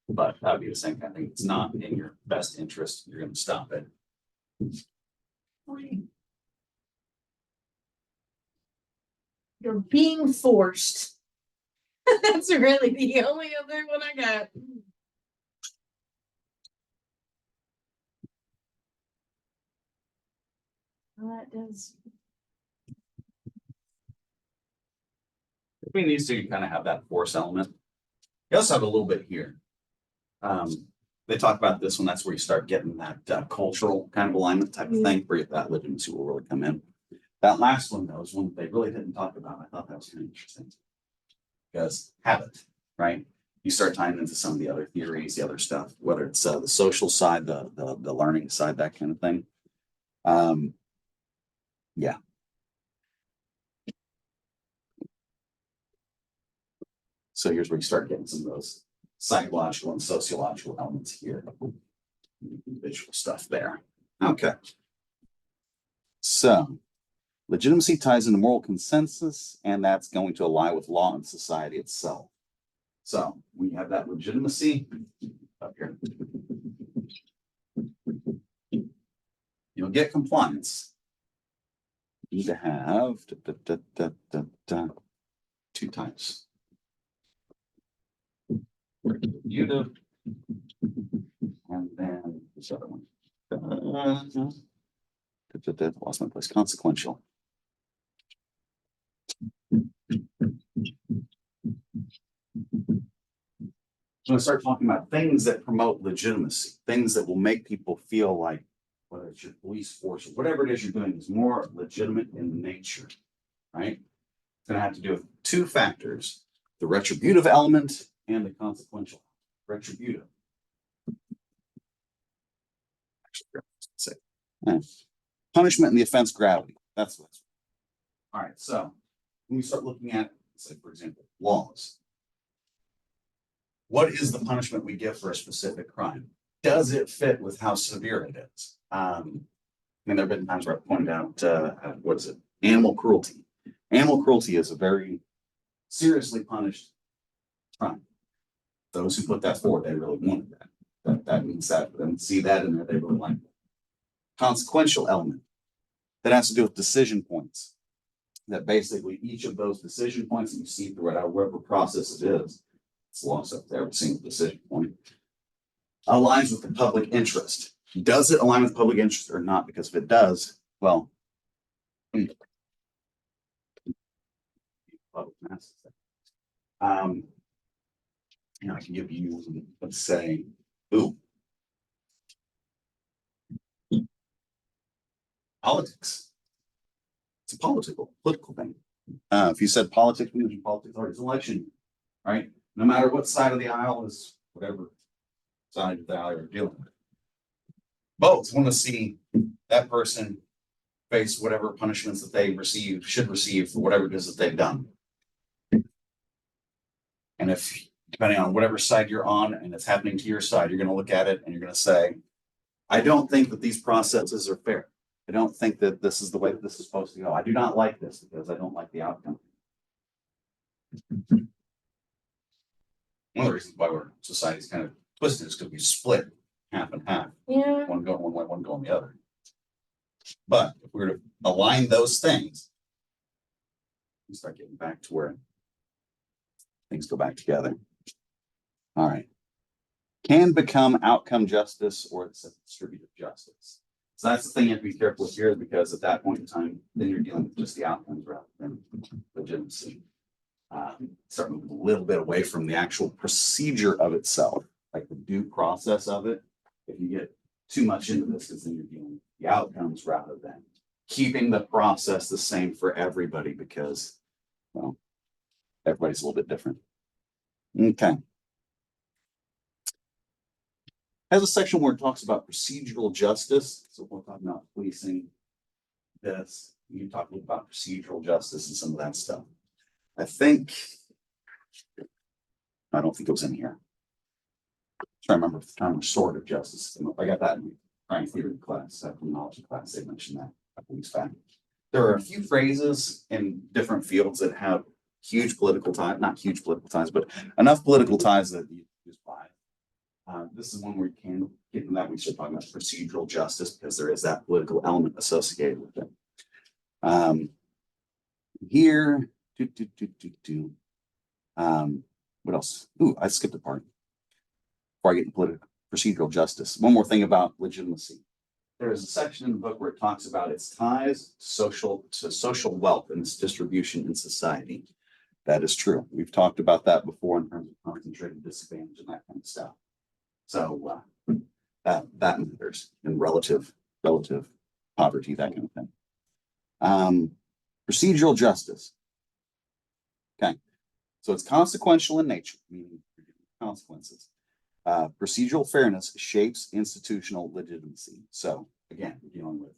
But that'd be the same kind of thing. It's not in your best interest. You're gonna stop it. You're being forced. That's really the only other one I got. Well, that does. We need to kind of have that force element. You also have a little bit here. They talk about this one, that's where you start getting that cultural kind of alignment type of thing, where that legitimacy will really come in. That last one, though, is one they really didn't talk about. I thought that was kind of interesting. Because habit, right? You start tying into some of the other theories, the other stuff, whether it's the social side, the learning side, that kind of thing. Yeah. So here's where you start getting some of those psychological and sociological elements here. Visual stuff there. Okay. So legitimacy ties into moral consensus, and that's going to align with law and society itself. So we have that legitimacy up here. You'll get compliance. You need to have two types. Retributive, and then this other one. Lost my place. Consequential. I'm going to start talking about things that promote legitimacy, things that will make people feel like, whether it's your police force or whatever it is you're doing, is more legitimate in nature, right? It's going to have to do with two factors: the retributive element and the consequential. Retributive. Punishment and the offense gravity. That's what's all right. So when we start looking at, say, for example, laws, what is the punishment we give for a specific crime? Does it fit with how severe it is? I mean, there have been times where I've pointed out, what is it? Animal cruelty. Animal cruelty is a very seriously punished crime. Those who put that forward, they really wanted that. That means that for them to see that in there, they really like it. Consequential element that has to do with decision points. That basically each of those decision points that you see throughout whatever process it is, it's lost up there, every single decision point, aligns with the public interest. Does it align with public interest or not? Because if it does, well, public masses. I can give you, let's say, politics. It's a political thing. If you said politics, we mentioned politics, or it's election, right? No matter what side of the aisle is, whatever side of the aisle you're dealing with. Both want to see that person face whatever punishments that they should receive for whatever it is that they've done. And if, depending on whatever side you're on and it's happening to your side, you're going to look at it and you're going to say, I don't think that these processes are fair. I don't think that this is the way that this is supposed to go. I do not like this because I don't like the outcome. One of the reasons why our society's kind of twisted is because we split half and half. Yeah. One go one way, one go on the other. But if we were to align those things, we start getting back to where things go back together. All right. Can become outcome justice, or it's a distributive justice. So that's the thing you have to be careful with here, because at that point in time, then you're dealing with just the outcomes rather than legitimacy. Start moving a little bit away from the actual procedure of itself, like the due process of it. If you get too much into this, because then you're dealing with the outcomes rather than keeping the process the same for everybody, because, well, everybody's a little bit different. Okay. Has a section where it talks about procedural justice. So we're talking about policing this. You talk a little about procedural justice and some of that stuff. I don't think it was in here. I'm trying to remember if the term restorative justice. I got that in crime theory class, criminology class. They mentioned that a couple weeks back. There are a few phrases in different fields that have huge political ties, not huge political ties, but enough political ties that you just buy. This is one where you can get into that. We start talking about procedural justice because there is that political element associated with it. Here, what else? Ooh, I skipped a part before I get into political procedural justice. One more thing about legitimacy. There is a section in the book where it talks about its ties to social wealth and its distribution in society. That is true. We've talked about that before in terms of concentrated disadvantage and that kind of stuff. So that matters in relative poverty, that kind of thing. Procedural justice. Okay, so it's consequential in nature, meaning consequences. Procedural fairness shapes institutional legitimacy. So again, we're dealing with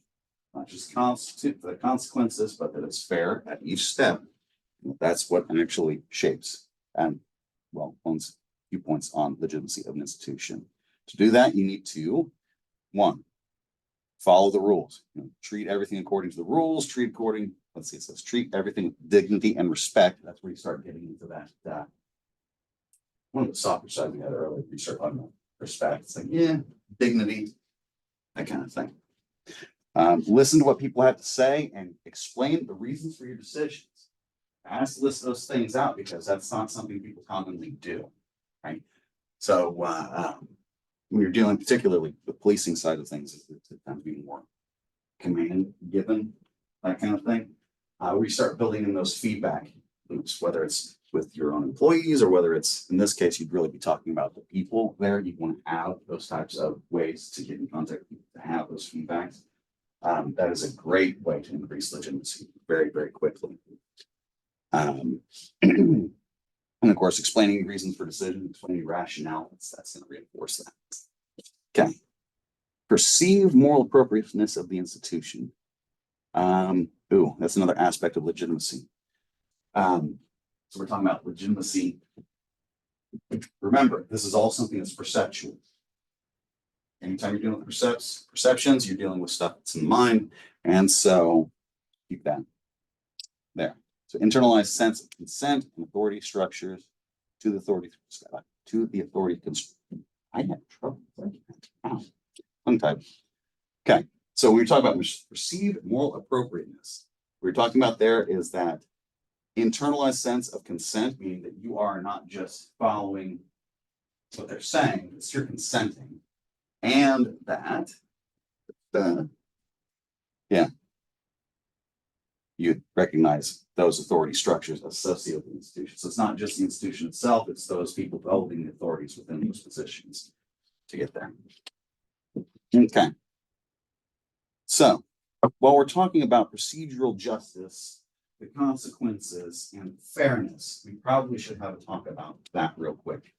not just the consequences, but that it's fair at each step. That's what actually shapes and, well, owns viewpoints on legitimacy of an institution. To do that, you need to, one, follow the rules. Treat everything according to the rules. Treat everything with dignity and respect. That's where you start getting into that. One of the softer sides we had earlier, you start talking about respect. It's like, yeah, dignity, that kind of thing. Listen to what people have to say and explain the reasons for your decisions. Ask to list those things out because that's not something people commonly do, right? So when you're dealing particularly with the policing side of things, it tends to be more command given, that kind of thing. We start building in those feedback loops, whether it's with your own employees or whether it's, in this case, you'd really be talking about the people there. You want to have those types of ways to get in contact with people, to have those feedbacks. That is a great way to increase legitimacy very, very quickly. And of course, explaining reasons for decision, explaining rationale, that's going to reinforce that. Okay. Perceived moral appropriateness of the institution. Ooh, that's another aspect of legitimacy. So we're talking about legitimacy. Remember, this is all something that's perceptual. Anytime you're dealing with perceptions, you're dealing with stuff that's in the mind. And so keep that there. So internalized sense of consent and authority structures to the authority. I had trouble. Tongue tied. Okay. So when we talk about perceived moral appropriateness, what we're talking about there is that internalized sense of consent, meaning that you are not just following what they're saying, it's you're consenting. And that, you recognize those authority structures associated with the institution. So it's not just the institution itself, it's those people holding the authorities within those positions to get there. Okay. So while we're talking about procedural justice, the consequences and fairness, we probably should have a talk about that real quick.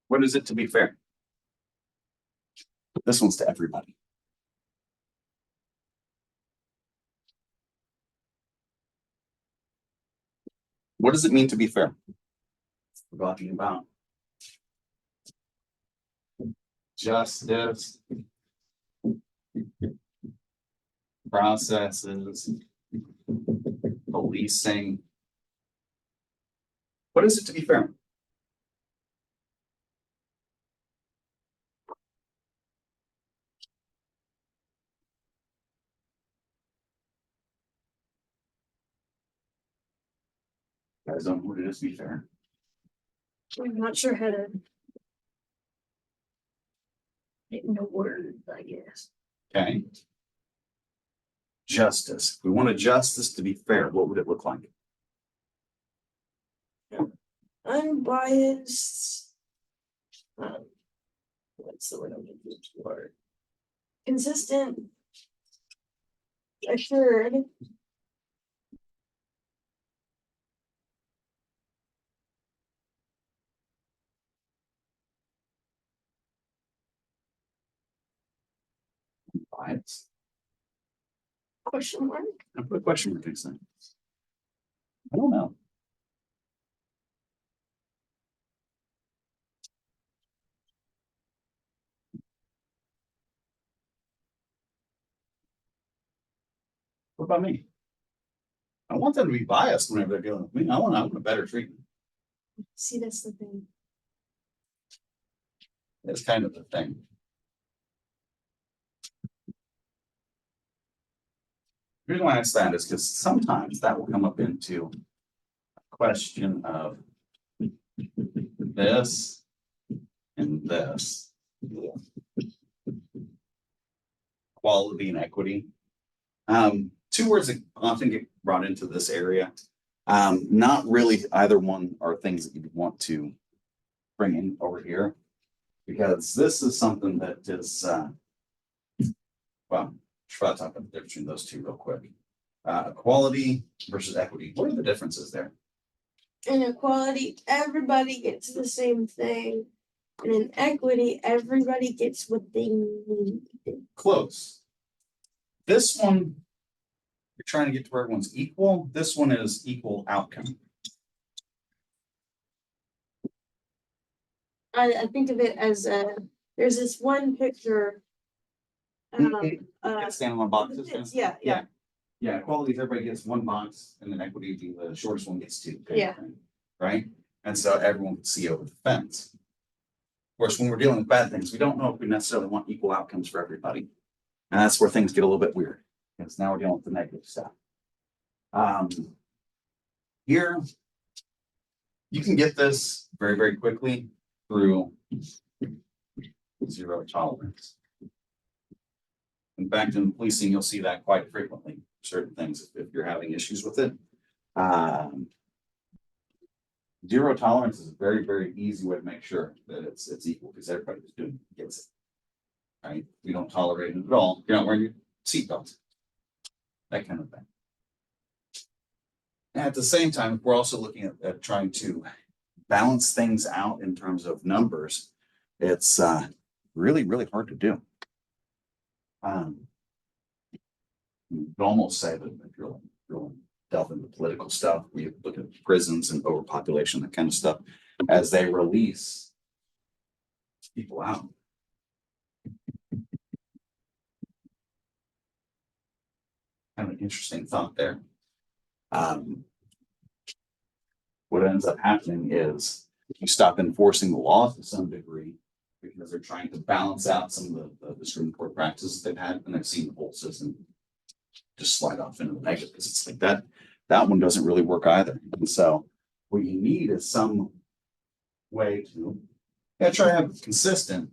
What is it to be fair? This one's to everybody. What does it mean to be fair? We're talking about justice, processes, policing. What is it to be fair? You guys don't know what it is to be fair. I'm not sure how to get into words, I guess. Okay. Justice. If we want a justice to be fair, what would it look like? Unbiased. What's the word I'm looking for? Consistent. Assured. Bias. Question mark? I put a question mark next time. I don't know. What about me? I want them to be biased whenever they're dealing with me. I want a better treatment. See, that's the thing. That's kind of the thing. The reason why I ask that is because sometimes that will come up into a question of this and this. Quality and equity. Two words that often get brought into this area. Not really either one are things that you'd want to bring in over here. Because this is something that is, well, should probably talk about the difference between those two real quick. Equality versus equity. What are the differences there? In equality, everybody gets the same thing. And in equity, everybody gets what they need. Close. This one, you're trying to get to where everyone's equal. This one is equal outcome. I think of it as there's this one picture. Standing on boxes. Yeah. Yeah, equality is everybody gets one box and then equity would be the shortest one gets two. kind of Yeah. thing, Right? And so everyone can see over the fence. Of course, when we're dealing with bad things, we don't know if we necessarily want equal outcomes for everybody. And that's where things get a little bit weird. Because now we're dealing with the negative stuff. Here, you can get this very, very quickly through zero tolerance. In fact, in policing, you'll see that quite frequently, certain things, if you're having issues with it. Zero tolerance is a very, very easy way to make sure that it's equal because everybody who's doing it gets it. Right? We don't tolerate it at all. You're not wearing your seatbelt. That kind of thing. And at the same time, we're also looking at trying to balance things out in terms of numbers. It's really, really hard to do. You could almost say that if you're really delve into political stuff, we look at prisons and overpopulation, that kind of stuff, as they release people out. Kind of an interesting thought there. What ends up happening is you stop enforcing the law to some degree because they're trying to balance out some of the Supreme Court practices they've had, and they've seen the whole system just slide off into the negative because it's like that one doesn't really work either. And so what you need is some way to try to have it consistent,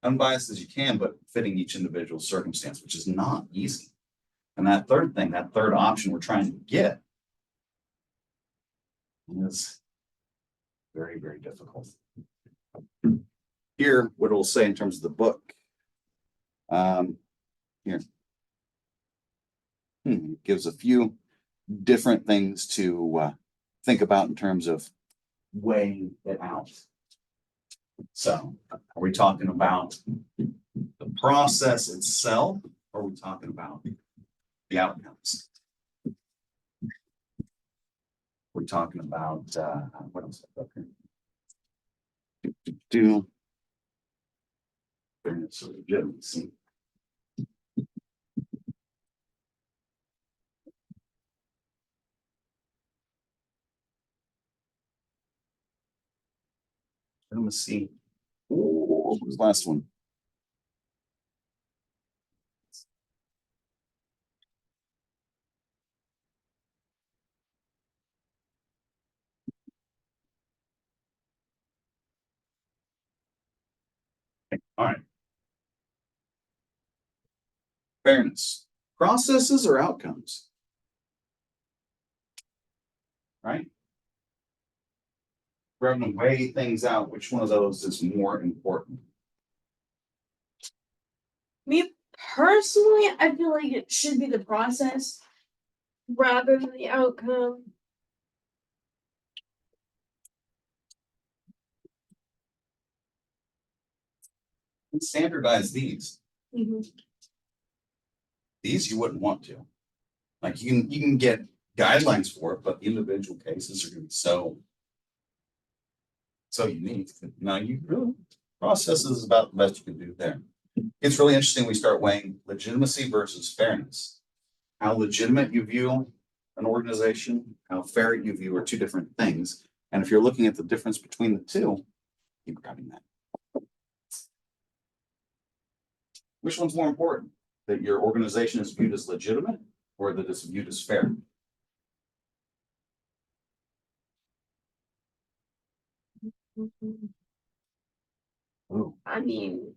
unbiased as you can, but fitting each individual circumstance, which is not easy. And that third option we're trying to get is very, very difficult. Here, what it'll say in terms of the book. Here. It gives a few different things to think about in terms of weighing it out. So, are we talking about the process itself, or are we talking about the outcomes? We're talking about what else? Fairness or legitimacy. Legitimacy. What was the last one? All right. Fairness. Processes or outcomes? Right? We're having to weigh things out. Which one of those is more important? Me personally, I feel like it should be the process rather than the outcome. And standardize these. Mhm. These you wouldn't want to. Like you can get guidelines for it, but the individual cases are gonna be so unique. Now you really processes is about the best you can do there. It's really interesting. We start weighing legitimacy versus fairness. How legitimate you view an organization, how fair you view are two different things. And if you're looking at the difference between the two, keep grabbing that. Which one's more important? That your organization is viewed as legitimate or that it's viewed as fair? Ooh. I mean,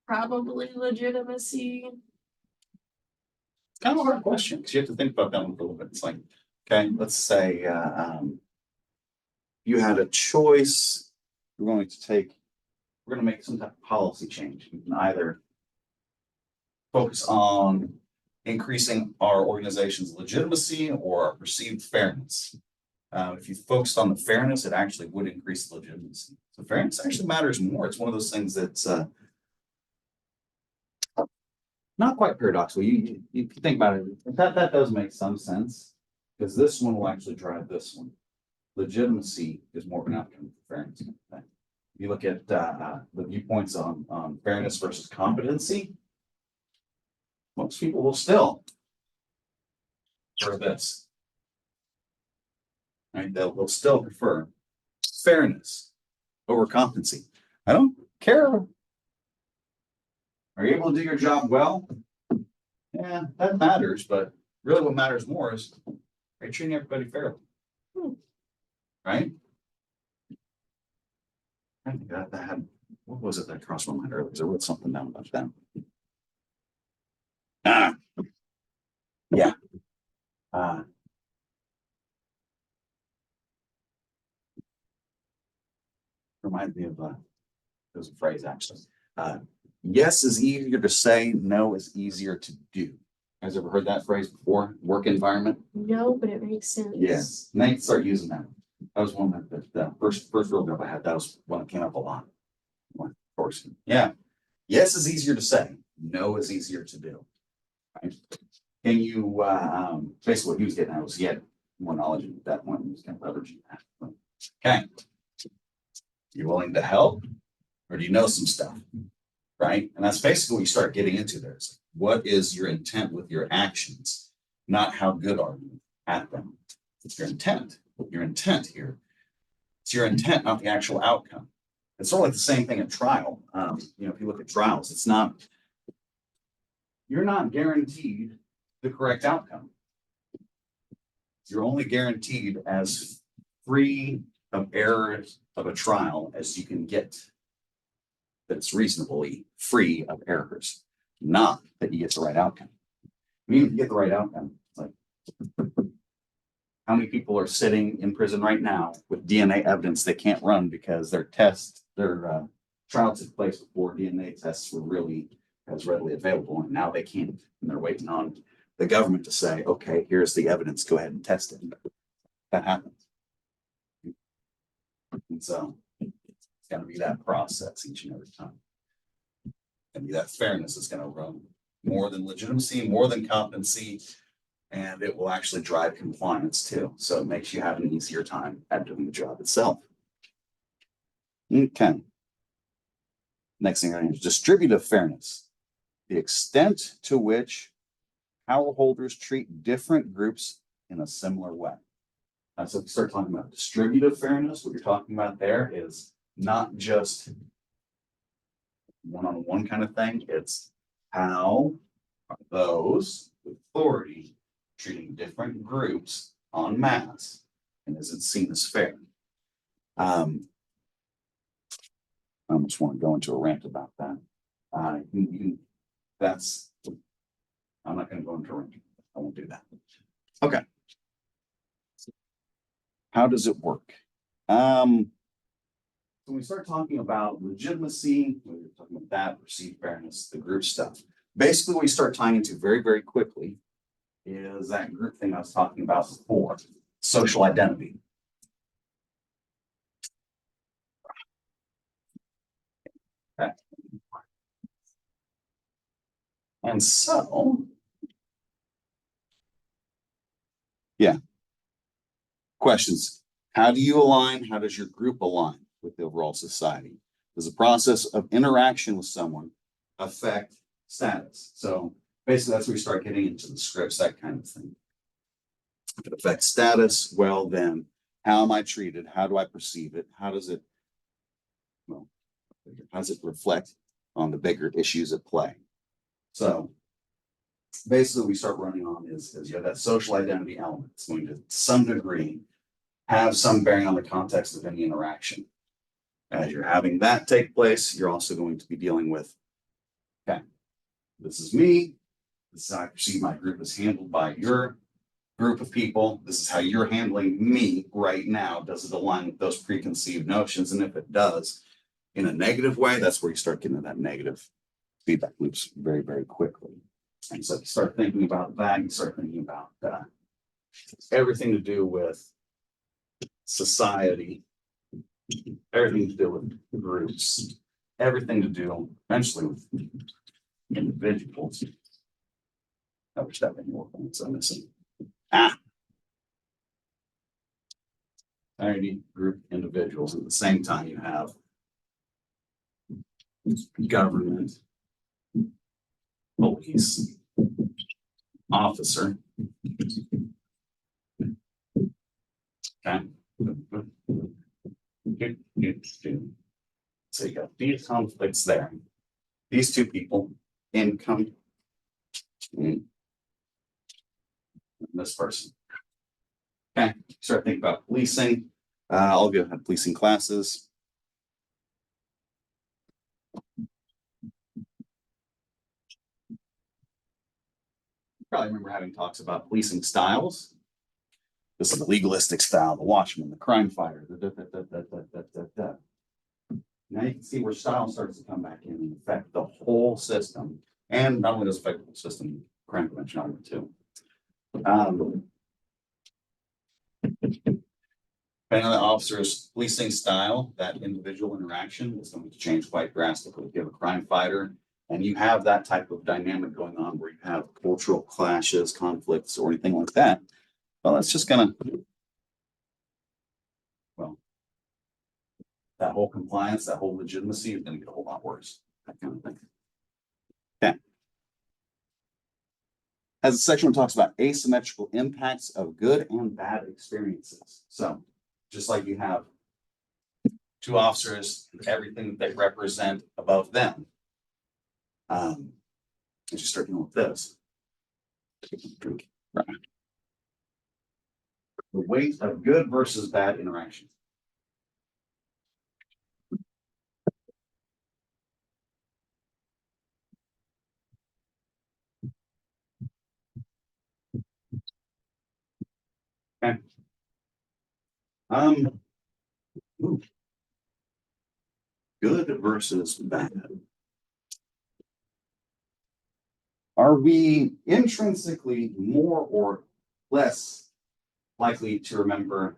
probably legitimacy. It's kind of a hard question because you have to think about that one for a little bit. It's like, okay, let's say you had a choice. We're going to make some type of policy change. You can either focus on increasing our organization's legitimacy or our perceived fairness. If you focused on the fairness, it actually would increase the legitimacy. So fairness actually matters more. It's one of those things that's not quite paradoxical. You think about it, that does make some sense because this one will actually drive this one. Legitimacy is more of an outcome for fairness. You look at the viewpoints on fairness versus competency. Most people will still prefer this. Right? They'll still prefer fairness over competency. I don't care. Are you able to do your job well? Yeah, that matters, but really what matters more is are you treating everybody fairly? Right? I think that had, what was it that crossed my mind earlier? Because I wrote something down about them. Yeah. Reminds me of there's a phrase actually. Yes is easier to say, no is easier to do. You guys ever heard that phrase before? Work environment? No, but it makes sense. Yes. And they start using that. That was one that the first real job I had. That was one that came up a lot. Of course. Yeah. Yes is easier to say. No is easier to do. Right? Can you basically what he was getting at was he had more knowledge at that point. He was kind of leveraging that. Okay. You willing to help? Or do you know some stuff? Right? And that's basically what you start getting into there. It's what is your intent with your actions? Not how good are you at them. It's your intent. Your intent here. It's your intent, not the actual outcome. It's sort of like the same thing at trial. If you look at trials, it's not, you're not guaranteed the correct outcome. You're only guaranteed as free of errors of a trial as you can get that's reasonably free of errors, not that you get the right outcome. I mean, if you get the right outcome, it's like how many people are sitting in prison right now with DNA evidence they can't run because their trial took place before DNA tests were really as readily available, and now they can't, and they're waiting on the government to say, okay, here's the evidence, go ahead and test it. That happens. And so it's got to be that process each and every time. And that fairness is going to run more than legitimacy, more than competency, and it will actually drive compliance too. So it makes you have an easier time at doing the job itself. Okay. Next thing is distributive fairness. The extent to which power holders treat different groups in a similar way. So if you start talking about distributive fairness, what you're talking about there is not just one-on-one kind of thing. It's how are those with authority treating different groups en masse, and is it seen as fair? I just want to go into a rant about that. I'm not going to go into a rant. I won't do that. Okay. How does it work? When we start talking about legitimacy, we're talking about that, perceived fairness, the group stuff. Basically, what we start tying into very, very quickly is that group thing I was talking about before, social identity. Okay. And so Questions. How do you align? How does your group align with the overall society? Does the process of interaction with someone affect status? So basically that's where we start getting into the scripts, that kind of thing. If it affects status, well then, how am I treated? How do I perceive it? How does it, well, how does it reflect on the bigger issues at play? So basically we start running on is you have that social identity element. It's going to some degree have some bearing on the context of any interaction. As you're having that take place, you're also going to be dealing with, okay, this is me. This is how I perceive my group is handled by your group of people. This is how you're handling me right now. Does it align with those preconceived notions? And if it does, in a negative way, that's where you start getting into that negative feedback loops very, very quickly. And so you start thinking about that, you start thinking about everything to do with society, everything to do with groups, everything to do eventually with individuals. I wish that made more points I'm missing. Society, group, individuals. At the same time, you have government, police, officer. Okay. So you got these conflicts there. These two people, income, and this person. Okay, start thinking about policing. I'll go have policing classes. Probably remember having talks about policing styles. This is the legalistic style, the watchman, the crime fighter. Now you can see where style starts to come back in and affect the whole system. And not only does it affect the whole system, crime prevention element too. Depending on the officer's policing style, that individual interaction is going to change quite drastically. If you have a crime fighter and you have that type of dynamic going on where you have cultural clashes, conflicts, or anything like that, well, that's just gonna, well, that whole compliance, that whole legitimacy is gonna get a whole lot worse, that kind of thing. Okay. As the section one talks about asymmetrical impacts of good and bad experiences. So just like you have two officers, everything that they represent above them. As you start dealing with this. Right. The weight of good versus bad interaction. Okay. Ooh. Good versus bad. Are we intrinsically more or less likely to remember?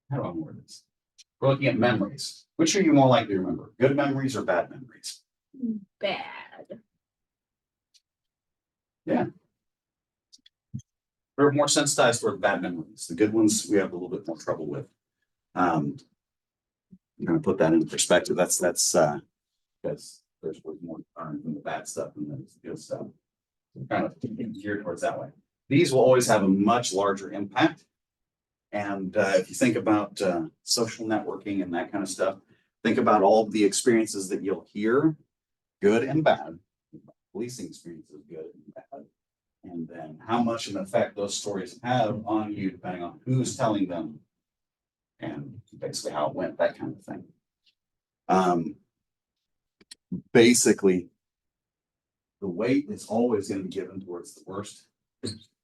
How do I word this? We're looking at memories. Which are you more likely to remember? Good memories or bad memories? Bad. Yeah. We're more sensitized toward bad memories. The good ones we have a little bit more trouble with. I'm going to put that into perspective. That's because there's more learned from the bad stuff and the good stuff. Kind of geared towards that way. These will always have a much larger impact. And if you think about social networking and that kind of stuff, think about all the experiences that you'll hear, good and bad. Policing experiences, good and bad. And then how much of an effect those stories have on you, depending on who's telling them and basically how it went, that kind of thing. Basically, the weight is always going to be given towards the worst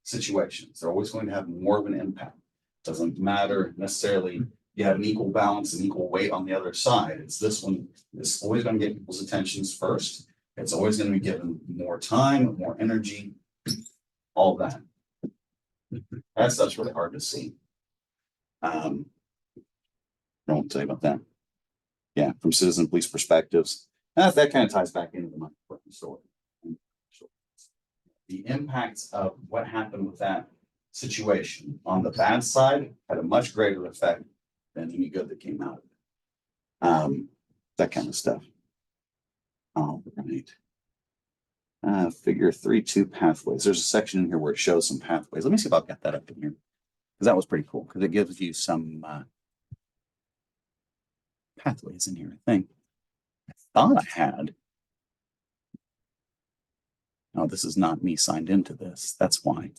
situations. They're always going to have more of an impact. Doesn't matter necessarily you have an equal balance and equal weight on the other side. It's this one is always going to get people's attentions first. It's always going to be given more time, more energy, all that. That stuff's really hard to see. I won't tell you about that. Yeah, from citizen police perspectives. That kind of ties back into the money story. the impacts of what happened with that situation on the bad side had a much greater effect than any good that came out of it. That kind of stuff. All right. Figure 3.2 pathways. There's a section in here where it shows some pathways. Let me see if I've got that up in here. Because that was pretty cool, because it gives you some pathways in here, I think. I thought I had. Oh, this is not me signed into this. That's why.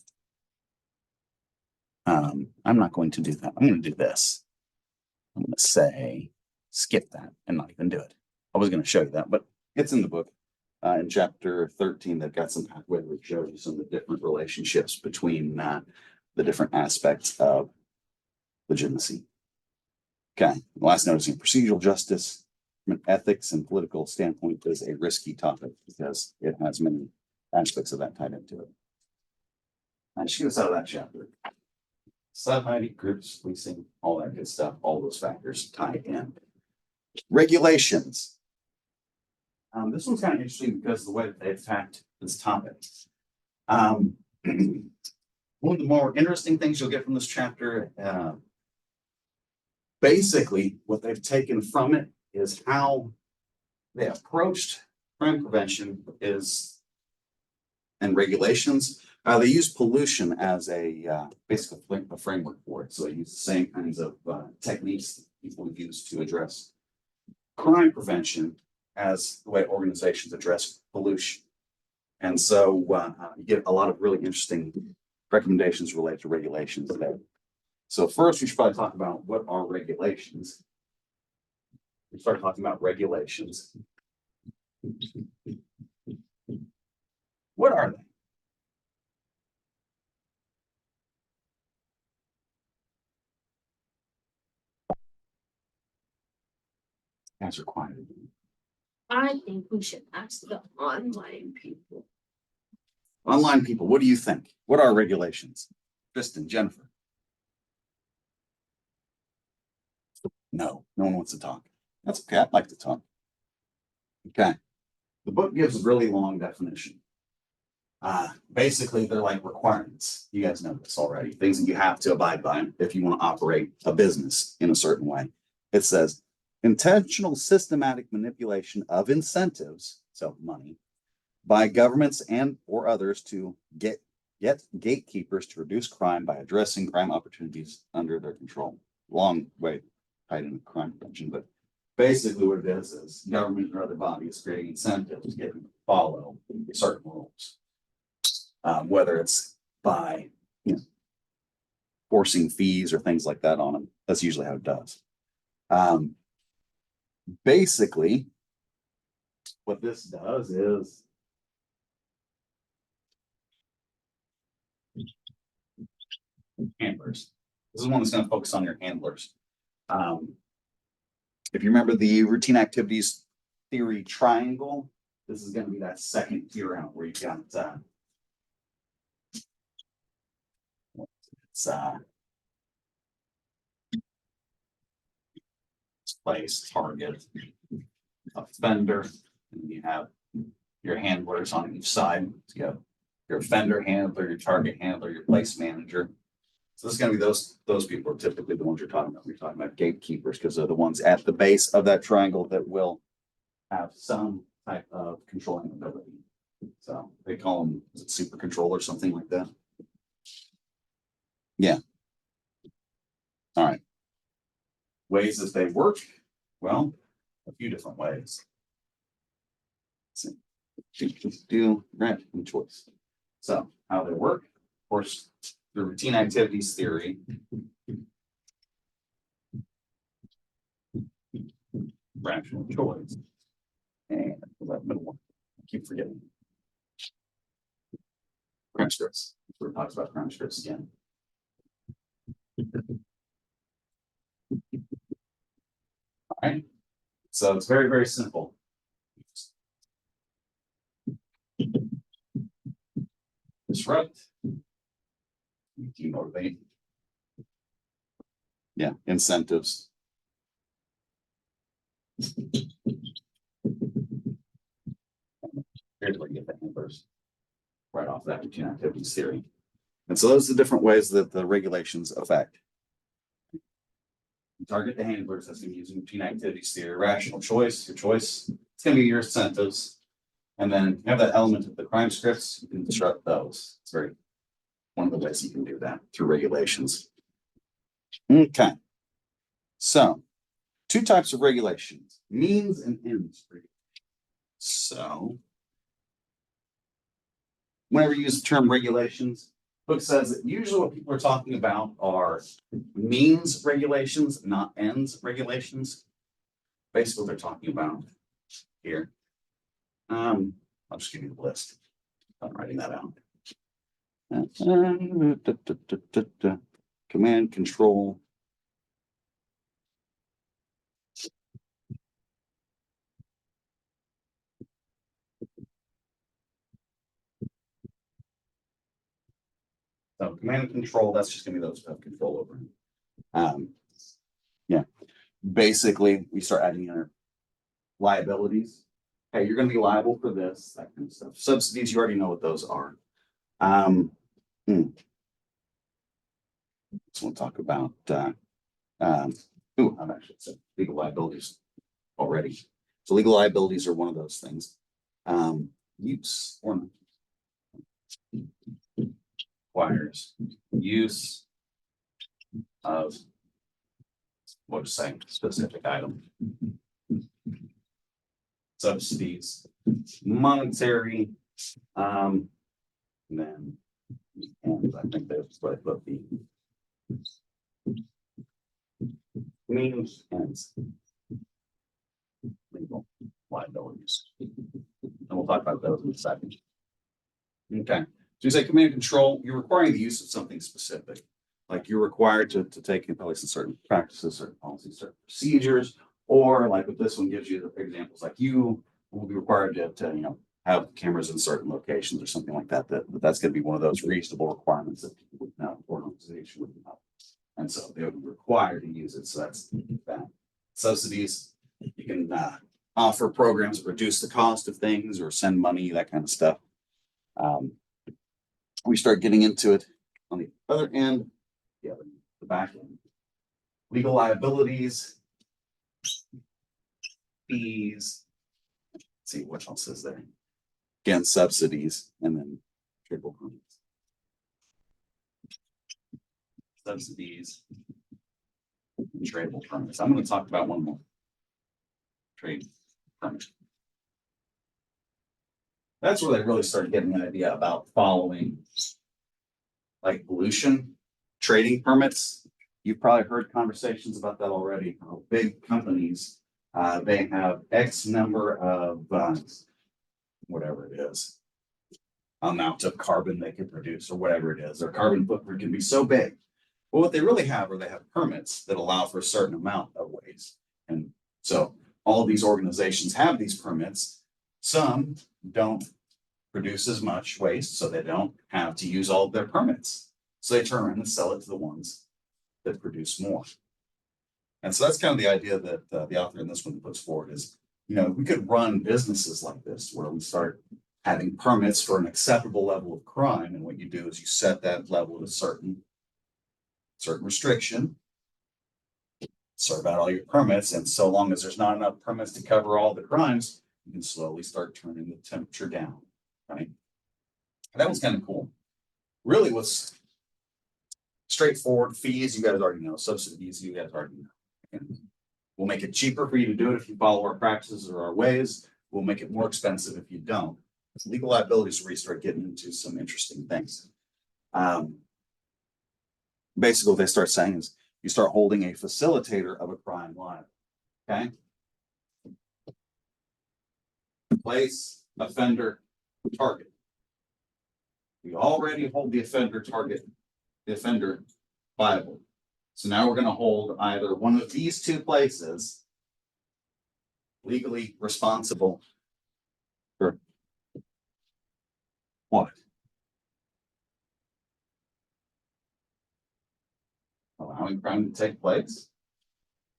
I'm not going to do that. I'm going to do this. I'm going to say, skip that and not even do it. I was going to show you that, but it's in the book. In chapter 13, they've got some pathway that shows you some of the different relationships between the different aspects of legitimacy. Okay, the last note is procedural justice from an ethics and political standpoint is a risky topic because it has many aspects of that tied into it. And she was out of that chapter. Society, groups, policing, all that good stuff, all those factors tie in. Regulations. This one's kind of interesting because of the way that they attacked this topic. One of the more interesting things you'll get from this chapter, basically what they've taken from it is how they approached crime prevention and regulations. They use pollution as basically a framework for it. So they use the same kinds of techniques that people use to address crime prevention as the way organizations address pollution. And so you get a lot of really interesting recommendations related to regulations there. So first, we should probably talk about what are regulations. We start talking about regulations. What are they? Guys are quiet. I think we should ask the online people. Online people, what do you think? What are regulations? Tristan, Jennifer? No one wants to talk. That's okay. I'd like to talk. Okay. The book gives a really long definition. Basically, they're like requirements. You guys know this already. Things that you have to abide by if you want to operate a business in a certain way. It says intentional systematic manipulation of incentives, so money, by governments and or others to get gatekeepers to reduce crime by addressing crime opportunities under their control. Long way tied into crime prevention, but basically what it is government or other bodies creating incentives to get them to follow certain rules. Whether it's by forcing fees or things like that on them. That's usually how it does. Basically, what this does is handlers. This is one that's going to focus on your handlers. If you remember the routine activities theory triangle, this is going to be that second tier out where you've got place, target, offender, and you have your handlers on each side. So you have your offender handler, your target handler, your place manager. So this is going to be those people are typically the ones you're talking about. We're talking about gatekeepers because they're the ones at the base of that triangle that will have some type of controlling ability. So they call them super control or something like that. Yeah. All right. Ways that they work. Well, a few different ways. Do red and choice. So how they work, of course, the routine activities theory. Rational choice. And that middle one. I keep forgetting. Crime scripts. We're talking about crime scripts again. All right. So it's very, very simple. Disrupt. Demotivate. Yeah, incentives. Here's where you get the handlers. right off that routine activities theory. And so those are the different ways that the regulations affect. Target the handlers, that's gonna be using routine activities theory, rational choice, your choice, it's gonna be your incentives. And then you have that element of the crime scripts, you can disrupt those. It's very, one of the ways you can do that through regulations. Okay. So, two types of regulations, means and ends. So, whenever you use the term regulations, book says that usually what people are talking about are means regulations, not ends regulations. Basically, what they're talking about here. I'll just give you the list. I'm writing that out. Command control. So command and control, that's just gonna be those who have control over him. Yeah, basically, we start adding in our liabilities. Hey, you're gonna be liable for this, that kind of stuff. Subsidies, you already know what those are. So we'll talk about, I've actually said legal liabilities already. So legal liabilities are one of those things. Use or requires use of what is saying specific item. Subsidies, monetary, and then and I think that's what the means and legal liabilities. And we'll talk about those in a second. Okay, so you say command and control, you're requiring the use of something specific. Like you're required to take in place in certain practices, certain policies, certain procedures, or like with this one gives you the examples, like you will be required to have cameras in certain locations or something like that. That's going to be one of those reasonable requirements that people would know, or an organization would know. And so they would be required to use it. So that's that. Subsidies, you can offer programs that reduce the cost of things or send money, that kind of stuff. We start getting into it on the other end, the back end. Legal liabilities, fees. Let's see what else is there. Again, subsidies, and then triple permits. Subsidies, and tradable permits. I'm going to talk about one more. Trade permit. That's where they really started getting an idea about following like pollution trading permits. You've probably heard conversations about that already. Big companies, they have X number of whatever it is, amount of carbon they can produce or whatever it is. Their carbon footprint can be so big. Well, what they really have are they have permits that allow for a certain amount of waste. And so all of these organizations have these permits. Some don't produce as much waste, so they don't have to use all of their permits. So they turn around and sell it to the ones that produce more. And so that's kind of the idea that the author in this one puts forward is, we could run businesses like this where we start having permits for an acceptable level of crime. And what you do is you set that level at a certain restriction, serve out all your permits. And so long as there's not enough permits to cover all the crimes, you can slowly start turning the temperature down, right? And that was kind of cool. Really was straightforward. Fees, you guys already know. Subsidies, you guys already know. And we'll make it cheaper for you to do it if you follow our practices or our ways. We'll make it more expensive if you don't. Legal liabilities where you start getting into some interesting things. Basically, what they start saying is you start holding a facilitator of a crime liable. Okay. Place, offender, target. We already hold the offender liable. So now we're going to hold either one of these two places legally responsible for what? Allowing crime to take place?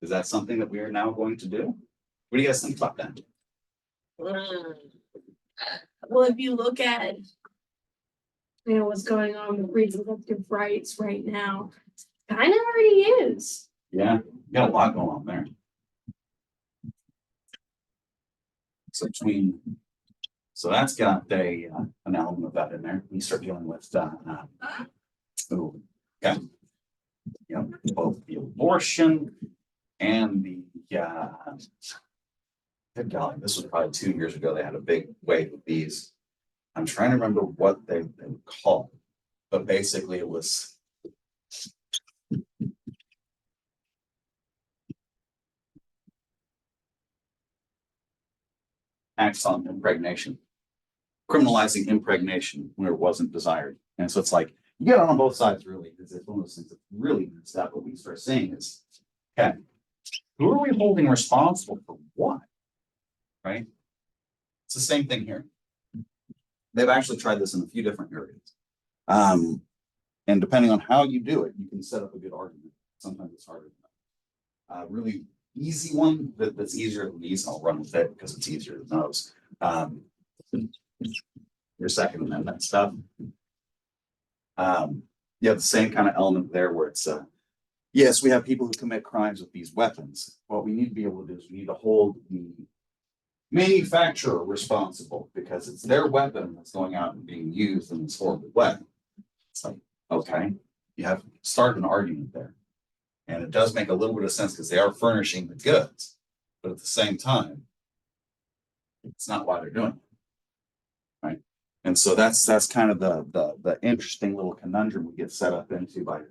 Is that something that we are now going to do? What do you guys think about that? Well, if you look at what's going on with reproductive rights right now. Kind of already is. Yeah, you got a lot going on there. So so that's got an element of that in there. You start dealing with, ooh, okay. Yep, both the abortion and good golly, this was probably 2 years ago. They had a big wave of these. I'm trying to remember what they were called, but basically it was acts on impregnation, criminalizing impregnation where it wasn't desired. And so it's like, you get on both sides really, because it's one of those things that really messed up. What we start seeing is, okay, who are we holding responsible for what? Right? It's the same thing here. They've actually tried this in a few different areas. And depending on how you do it, you can set up a good argument. Sometimes it's harder. Really easy one that's easier than these. I'll run with it because it's easier than those. Your Second Amendment stuff. You have the same kind of element there where it's yes, we have people who commit crimes with these weapons. What we need to be able to do is we need to hold the manufacturer responsible because it's their weapon that's going out and being used in this horrible way. It's like, okay, you have started an argument there. And it does make a little bit of sense because they are furnishing the goods, but at the same time, it's not why they're doing it. Right. And so that's kind of the interesting little conundrum we get set up into by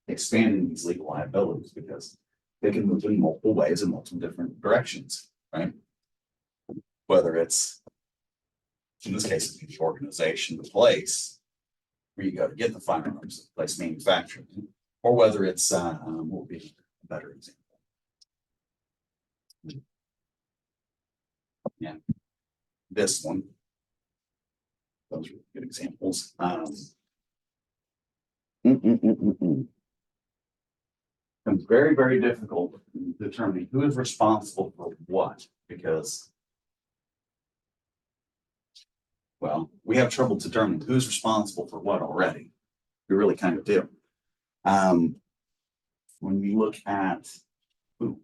expanding these legal liabilities because they can move in multiple ways in multiple different directions, right? Whether it's, in this case, the organization, the place where you go to get the firearms, the place manufacturing, or whether it's, what would be a better example? Yeah, this one. Those are good examples. It's very, very difficult determining who is responsible for what, because well, we have trouble determining who's responsible for what already. We really kind of do. When we look at, ooh,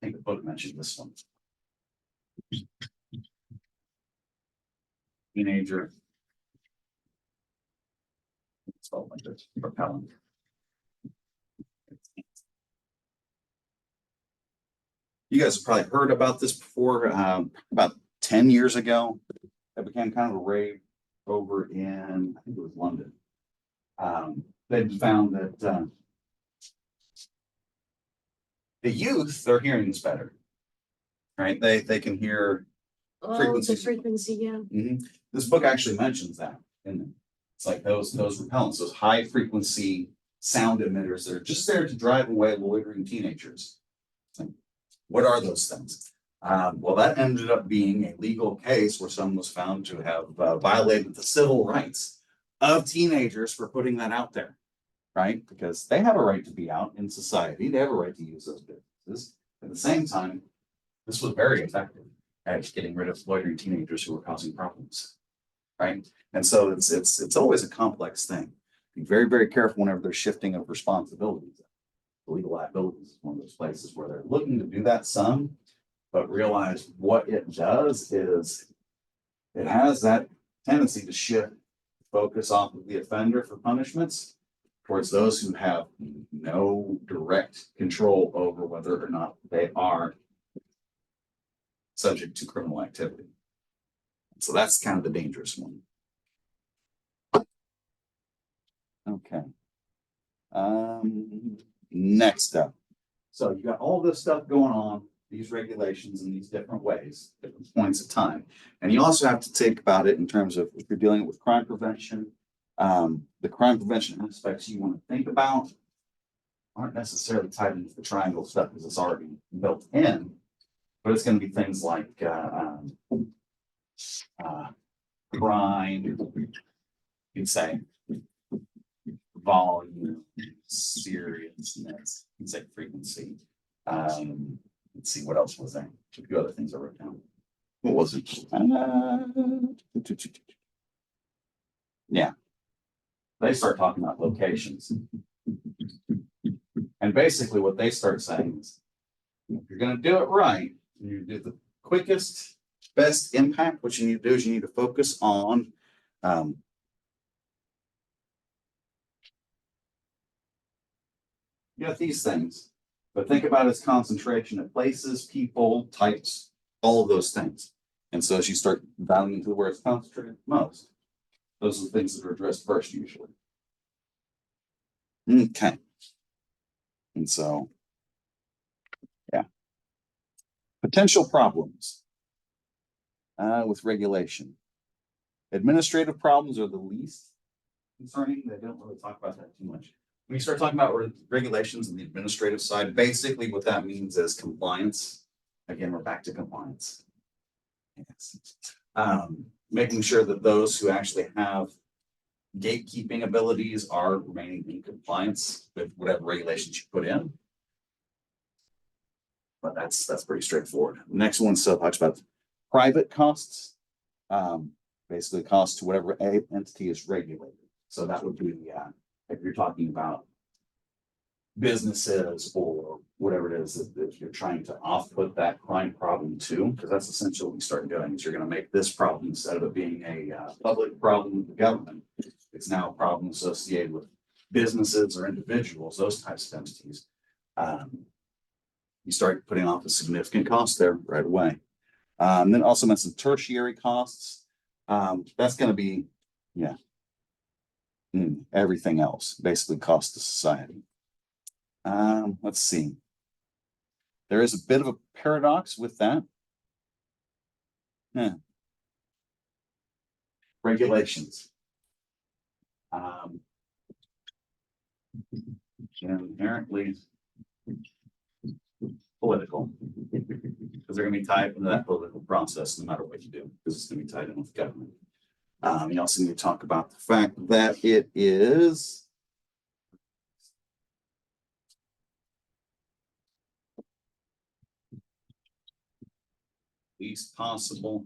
I think the book mentioned this one. Teenager. It's spelled like this, propellant. You guys have probably heard about this before. About 10 years ago, it became kind of a rave over in, I think it was London. They found that the youth, their hearing is better, right? They can hear Oh, the frequencies. frequency, yeah. This book actually mentions that. And it's like those repellents, those high frequency sound emitters that are just there to drive away loitering teenagers. Like, what are those things? Well, that ended up being a legal case where someone was found to have violated the civil rights of teenagers for putting that out there, right? Because they have a right to be out in society. They have a right to use those businesses. At the same time, this was very effective at getting rid of loitering teenagers who were causing problems, right? And so it's always a complex thing. Be very, very careful whenever there's shifting of responsibilities. Legal liabilities is one of those places where they're looking to do that some, but realize what it does is it has that tendency to shift focus off of the offender for punishments towards those who have no direct control over whether or not they are subject to criminal activity. So that's kind of the dangerous one. Okay. Next up. So you got all this stuff going on, these regulations in these different ways, different points of time. And you also have to think about it in terms of if you're dealing with crime prevention, the crime prevention aspects you want to think about aren't necessarily tied into the triangle stuff because it's already built in, but it's going to be things like crime, you'd say volume, seriousness, you'd say frequency. Let's see what else was there. A few other things I wrote down. What was it? Yeah. They start talking about locations. And basically what they start saying is, if you're gonna do it right, you do the quickest, best impact, what you need to do is you need to focus on you got these things, but think about its concentration of places, people, types, all of those things. And so as you start dialing into where it's concentrated most, those are the things that are addressed first usually. Okay. And so, yeah. Potential problems with regulation. Administrative problems are the least concerning. They don't really talk about that too much. When you start talking about regulations on the administrative side, basically what that means is compliance. Again, we're back to compliance. Yes. Making sure that those who actually have gatekeeping abilities are remaining in compliance with whatever regulations you put in. But that's pretty straightforward. The next one still talks about private costs. Basically costs to whatever entity is regulated. So that would be if you're talking about businesses or whatever it is that you're trying to off-put that crime problem to, because that's essentially what you start doing is you're going to make this problem, instead of it being a public problem with the government, it's now a problem associated with businesses or individuals, those types of entities. You start putting off a significant cost there right away. Then also mentioned tertiary costs. That's going to be, everything else, basically cost to society. Let's see. There is a bit of a paradox with that. Regulations. Inherently political, because they're going to be tied into that political process no matter what you do, because it's going to be tied in with government. You also need to talk about the fact that it is least possible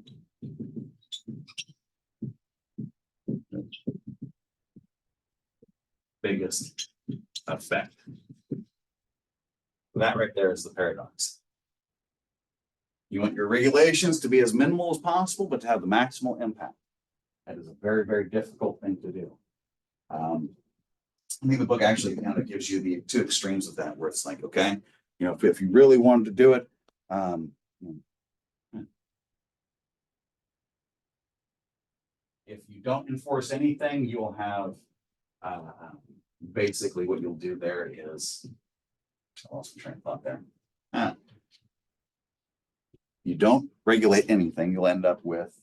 biggest effect. That right there is the paradox. You want your regulations to be as minimal as possible, but to have the maximal impact. That is a very, very difficult thing to do. I think the book actually kind of gives you the two extremes of that, where it's like, okay, if you really wanted to do it, if you don't enforce anything, you will have basically what you'll do there is, I lost my train of thought there. You don't regulate anything, you'll end up with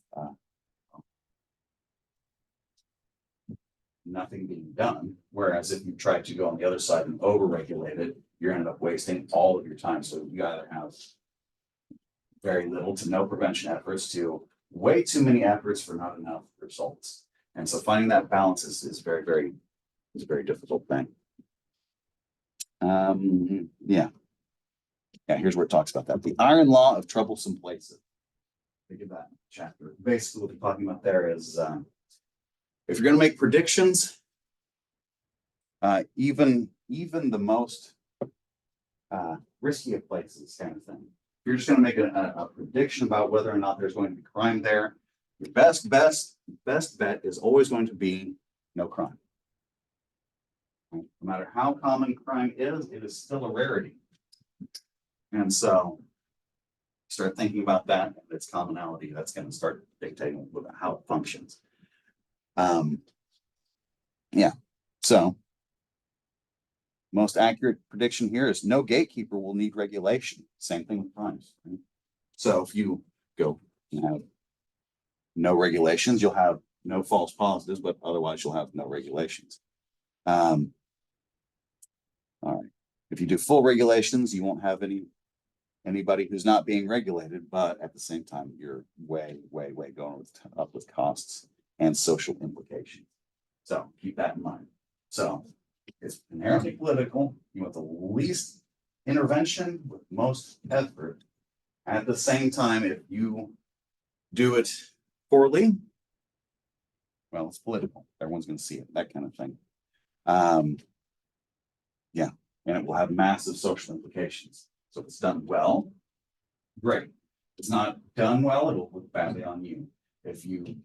nothing being done. Whereas if you try to go on the other side and over-regulate it, you're end up wasting all of your time. So you either have very little to no prevention efforts to way too many efforts for not enough results. And so finding that balance is very, very, is a very difficult thing. Yeah, here's where it talks about that. The iron law of troublesome places. Think of that chapter. Basically what they're talking about there is if you're going to make predictions, even the most risky of places kind of thing. If you're just going to make a prediction about whether or not there's going to be crime there, your best bet is always going to be no crime. No matter how common crime is, it is still a rarity. And so start thinking about that and its commonality. That's going to start dictating how it functions. So most accurate prediction here is no gatekeeper will need regulation. Same thing with crimes. Right? So if you go and have no regulations, you'll have no false positives, but otherwise you'll have no regulations. All right. If you do full regulations, you won't have anybody who's not being regulated, but at the same time, you're way going up with costs and social implications. So keep that in mind. So it's inherently political. You want the least intervention with most effort. At the same time, if you do it poorly, Well, it's political. Everyone's gonna see it, that kind of thing. Yeah, and it will have massive social implications. So if it's done well, great. If it's not done well, it'll look badly on you. If you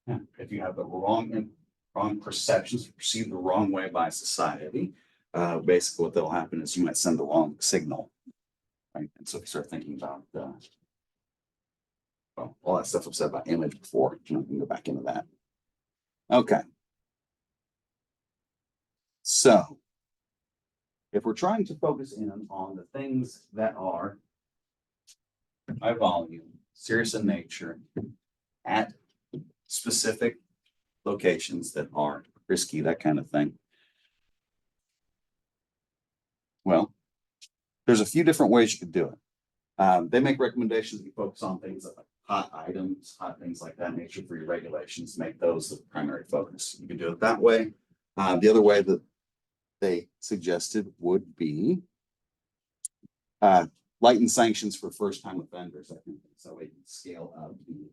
have the wrong perceptions, perceived the wrong way by society, basically what that'll happen is you might send the wrong signal. Right. And so if you start thinking about well, all that stuff I've said about image before, you know, we can go back into that. Okay. So if we're trying to focus in on the things that are high volume, serious in nature, at specific locations that are risky, that kind of thing. Well, there's a few different ways you could do it. They make recommendations that you focus on things like hot items, hot things like that nature for your regulations, make those the primary focus. You can do it that way. The other way that they suggested would be lighten sanctions for first-time offenders. I think so we can scale up the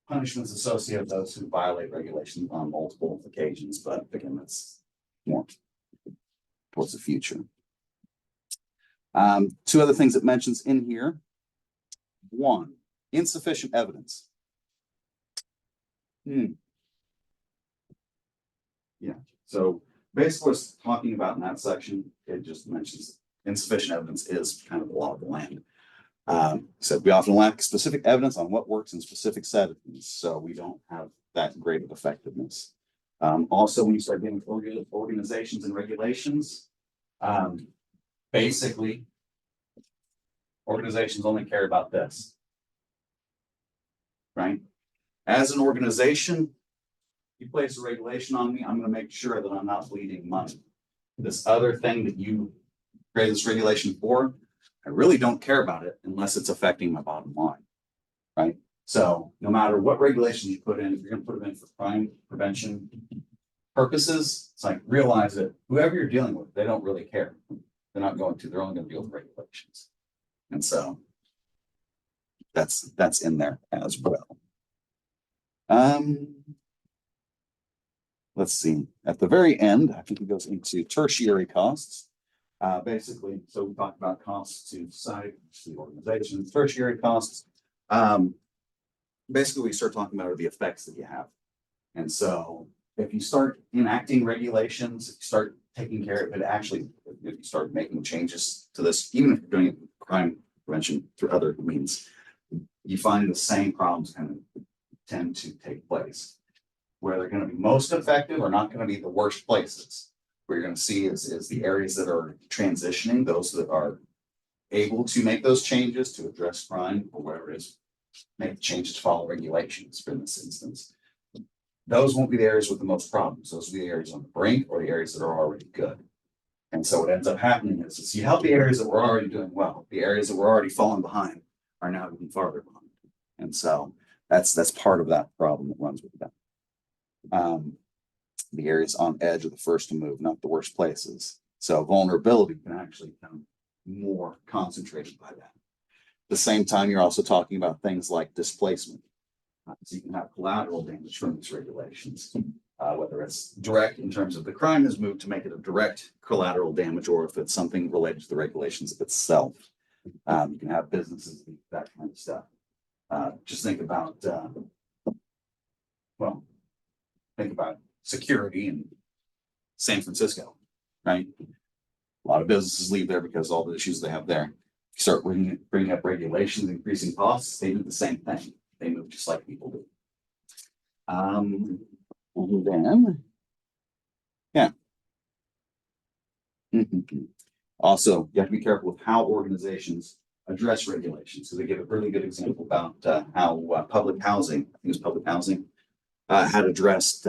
punishments associated with those who violate regulations on multiple occasions. But again, that's more towards the future. Two other things it mentions in here. One, insufficient evidence. Yeah. So basically what's talking about in that section, it just mentions insufficient evidence is kind of the law of the land. So we often lack specific evidence on what works in specific settings, so we don't have that great of effectiveness. Also, when you start getting organizations and regulations, basically, organizations only care about this, right? As an organization, you place a regulation on me, I'm going to make sure that I'm not bleeding money. This other thing that you create this regulation for, I really don't care about it unless it's affecting my bottom line, right? So no matter what regulations you put in, if you're going to put them in for crime prevention purposes, it's like realize that whoever you're dealing with, they don't really care. They're not going to, they're only going to deal with regulations. And so that's in there as well. Let's see, at the very end, I think it goes into tertiary costs. Basically, so we talked about costs to society, to the organization, tertiary costs. Basically, we start talking about are the effects that you have. And so if you start enacting regulations, if you start taking care of it, actually, if you start making changes to this, even if you're doing it crime prevention through other means, you find the same problems kind of tend to take place. Where they're going to be most effective are not going to be the worst places. What you're going to see is the areas that are transitioning, those that are able to make those changes to address crime or whatever it is, make the changes to follow regulations for this instance. Those won't be the areas with the most problems. Those will be the areas on the brink or the areas that are already good. And so what ends up happening is you help the areas that were already doing well. The areas that were already falling behind are now even farther behind. And so that's part of that problem that runs with that. The areas on edge are the first to move, not the worst places. So vulnerability can actually become more concentrated by that. At the same time, you're also talking about things like displacement. So you can have collateral damage from these regulations, whether it's direct in terms of the crime has moved to make it a direct collateral damage, or if it's something related to the regulations itself. You can have businesses, that kind of stuff. Just think about, think about security in San Francisco, right? A lot of businesses leave there because of all the issues they have there. You start bringing up regulations, increasing costs, they do the same thing. They move just like people do. And then, yeah. Also, you have to be careful with how organizations address regulations. So they give a really good example about how public housing, I think it was public housing, had addressed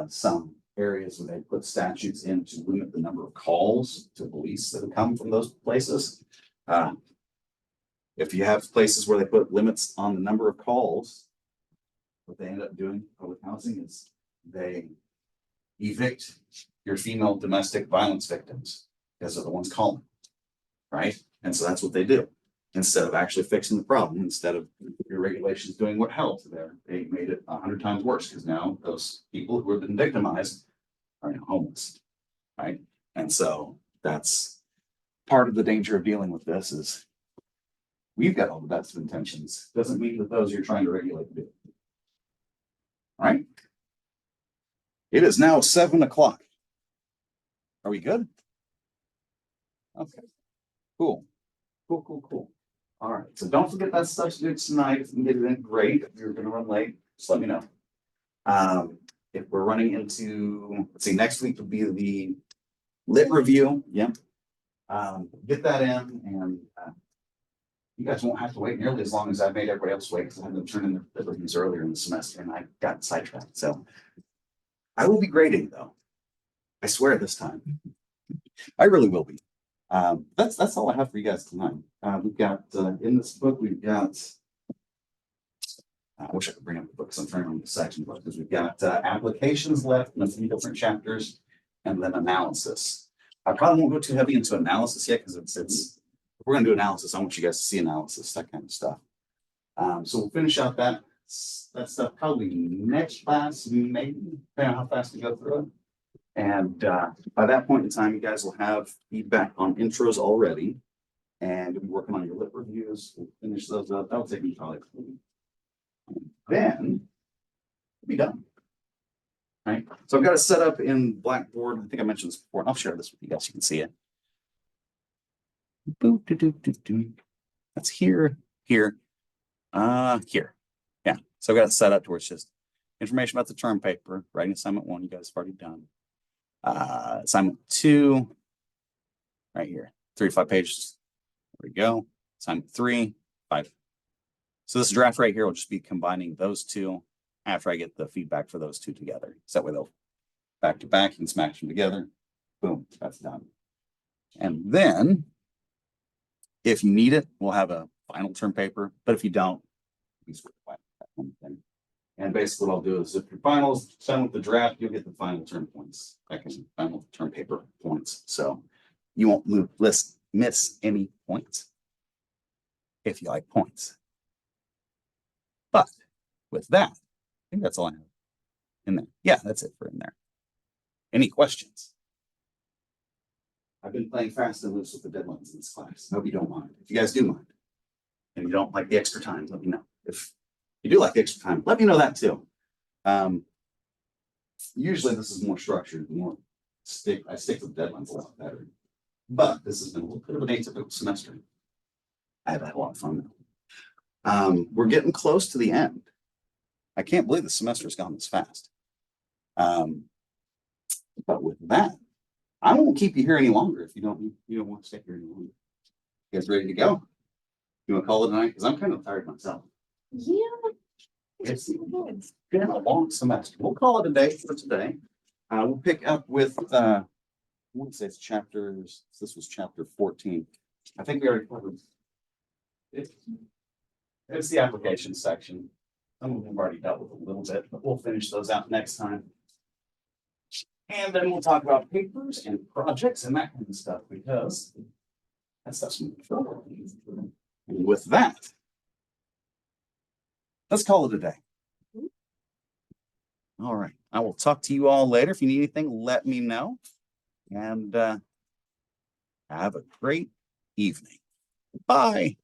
some areas where they put statutes in to limit the number of calls to police that have come from those places. If you have places where they put limits on the number of calls, what they end up doing in public housing is they evict your female domestic violence victims because they're the ones calling, right? And so that's what they do. instead of actually fixing the problem, instead of your regulations doing what helped there, they made it 100 times worse because now those people who have been victimized are now homeless, right? And so that's part of the danger of dealing with this is we've got all the best of intentions. Doesn't mean that those you're trying to regulate do. All right. It is now 7 o'clock. Are we good? Okay. Cool. Cool. All right. So don't forget that stuff to do tonight. If you can get it in, great. If you're gonna run late, just let me know. If we're running into, let's see, next week will be the lit review. Yep. Get that in and you guys won't have to wait nearly as long as I made everybody else wait because I had them turn in their reviews earlier in the semester and I got sidetracked. So I will be grading though. I swear this time. I really will be. That's all I have for you guys tonight. We've got in this book, we've got I wish I could bring up the books. I'm trying to remember the section book because we've got applications left in a few different chapters and then analysis. I probably won't go too heavy into analysis yet because it's if we're gonna do analysis, I want you guys to see analysis, that kind of stuff. So we'll finish out that stuff probably next class, maybe depending on how fast we go through it. And by that point in time, you guys will have feedback on intros already. And you'll be working on your lit reviews. We'll finish those up. That'll take me probably a week. And then we'll be done. All right. So I've got it set up in Blackboard. I think I mentioned this before, and I'll share this with you guys. You can see it. That's here. Here. Yeah. So I've got it set up to where it's just information about the term paper, writing assignment 1, you guys have already done. Assignment 2, right here, 3 to 5 pages. There we go. Assignment 3, 5. So this draft right here will just be combining those two after I get the feedback for those two together. So that way they'll back to back, you can smash them together. Boom, that's done. And then if you need it, we'll have a final term paper. But if you don't, you sort of that one thing. And basically what I'll do is if your finals done with the draft, you'll get the final term points. Final term paper points. So you won't miss any points if you like points. But with that, I think that's all I have in there. Yeah, that's it for in there. Any questions? I've been playing fast and loose with the deadlines in this class. Hope you don't mind. If you guys do mind, and you don't like the extra time, let me know. If you do like the extra time, let me know that too. Usually this is more structured, I stick with deadlines a lot better. But this has been a little bit of an atypical semester. I've had a lot of fun though. We're getting close to the end. I can't believe the semester has gone this fast. But with that, I won't keep you here any longer if you don't want to stay here any longer. You guys ready to go? You want to call it a night? Because I'm kind of tired myself. Yeah. It's been a long semester. We'll call it a day for today. We'll pick up with I want to say it's chapters. This was chapter 14. I think we already covered it. It's the application section. Some of them have already dealt with a little bit, but we'll finish those out next time. And then we'll talk about papers and projects and that kind of stuff because that stuff's moving forward. And with that, let's call it a day. All right. I will talk to you all later. If you need anything, let me know. And have a great evening. Bye.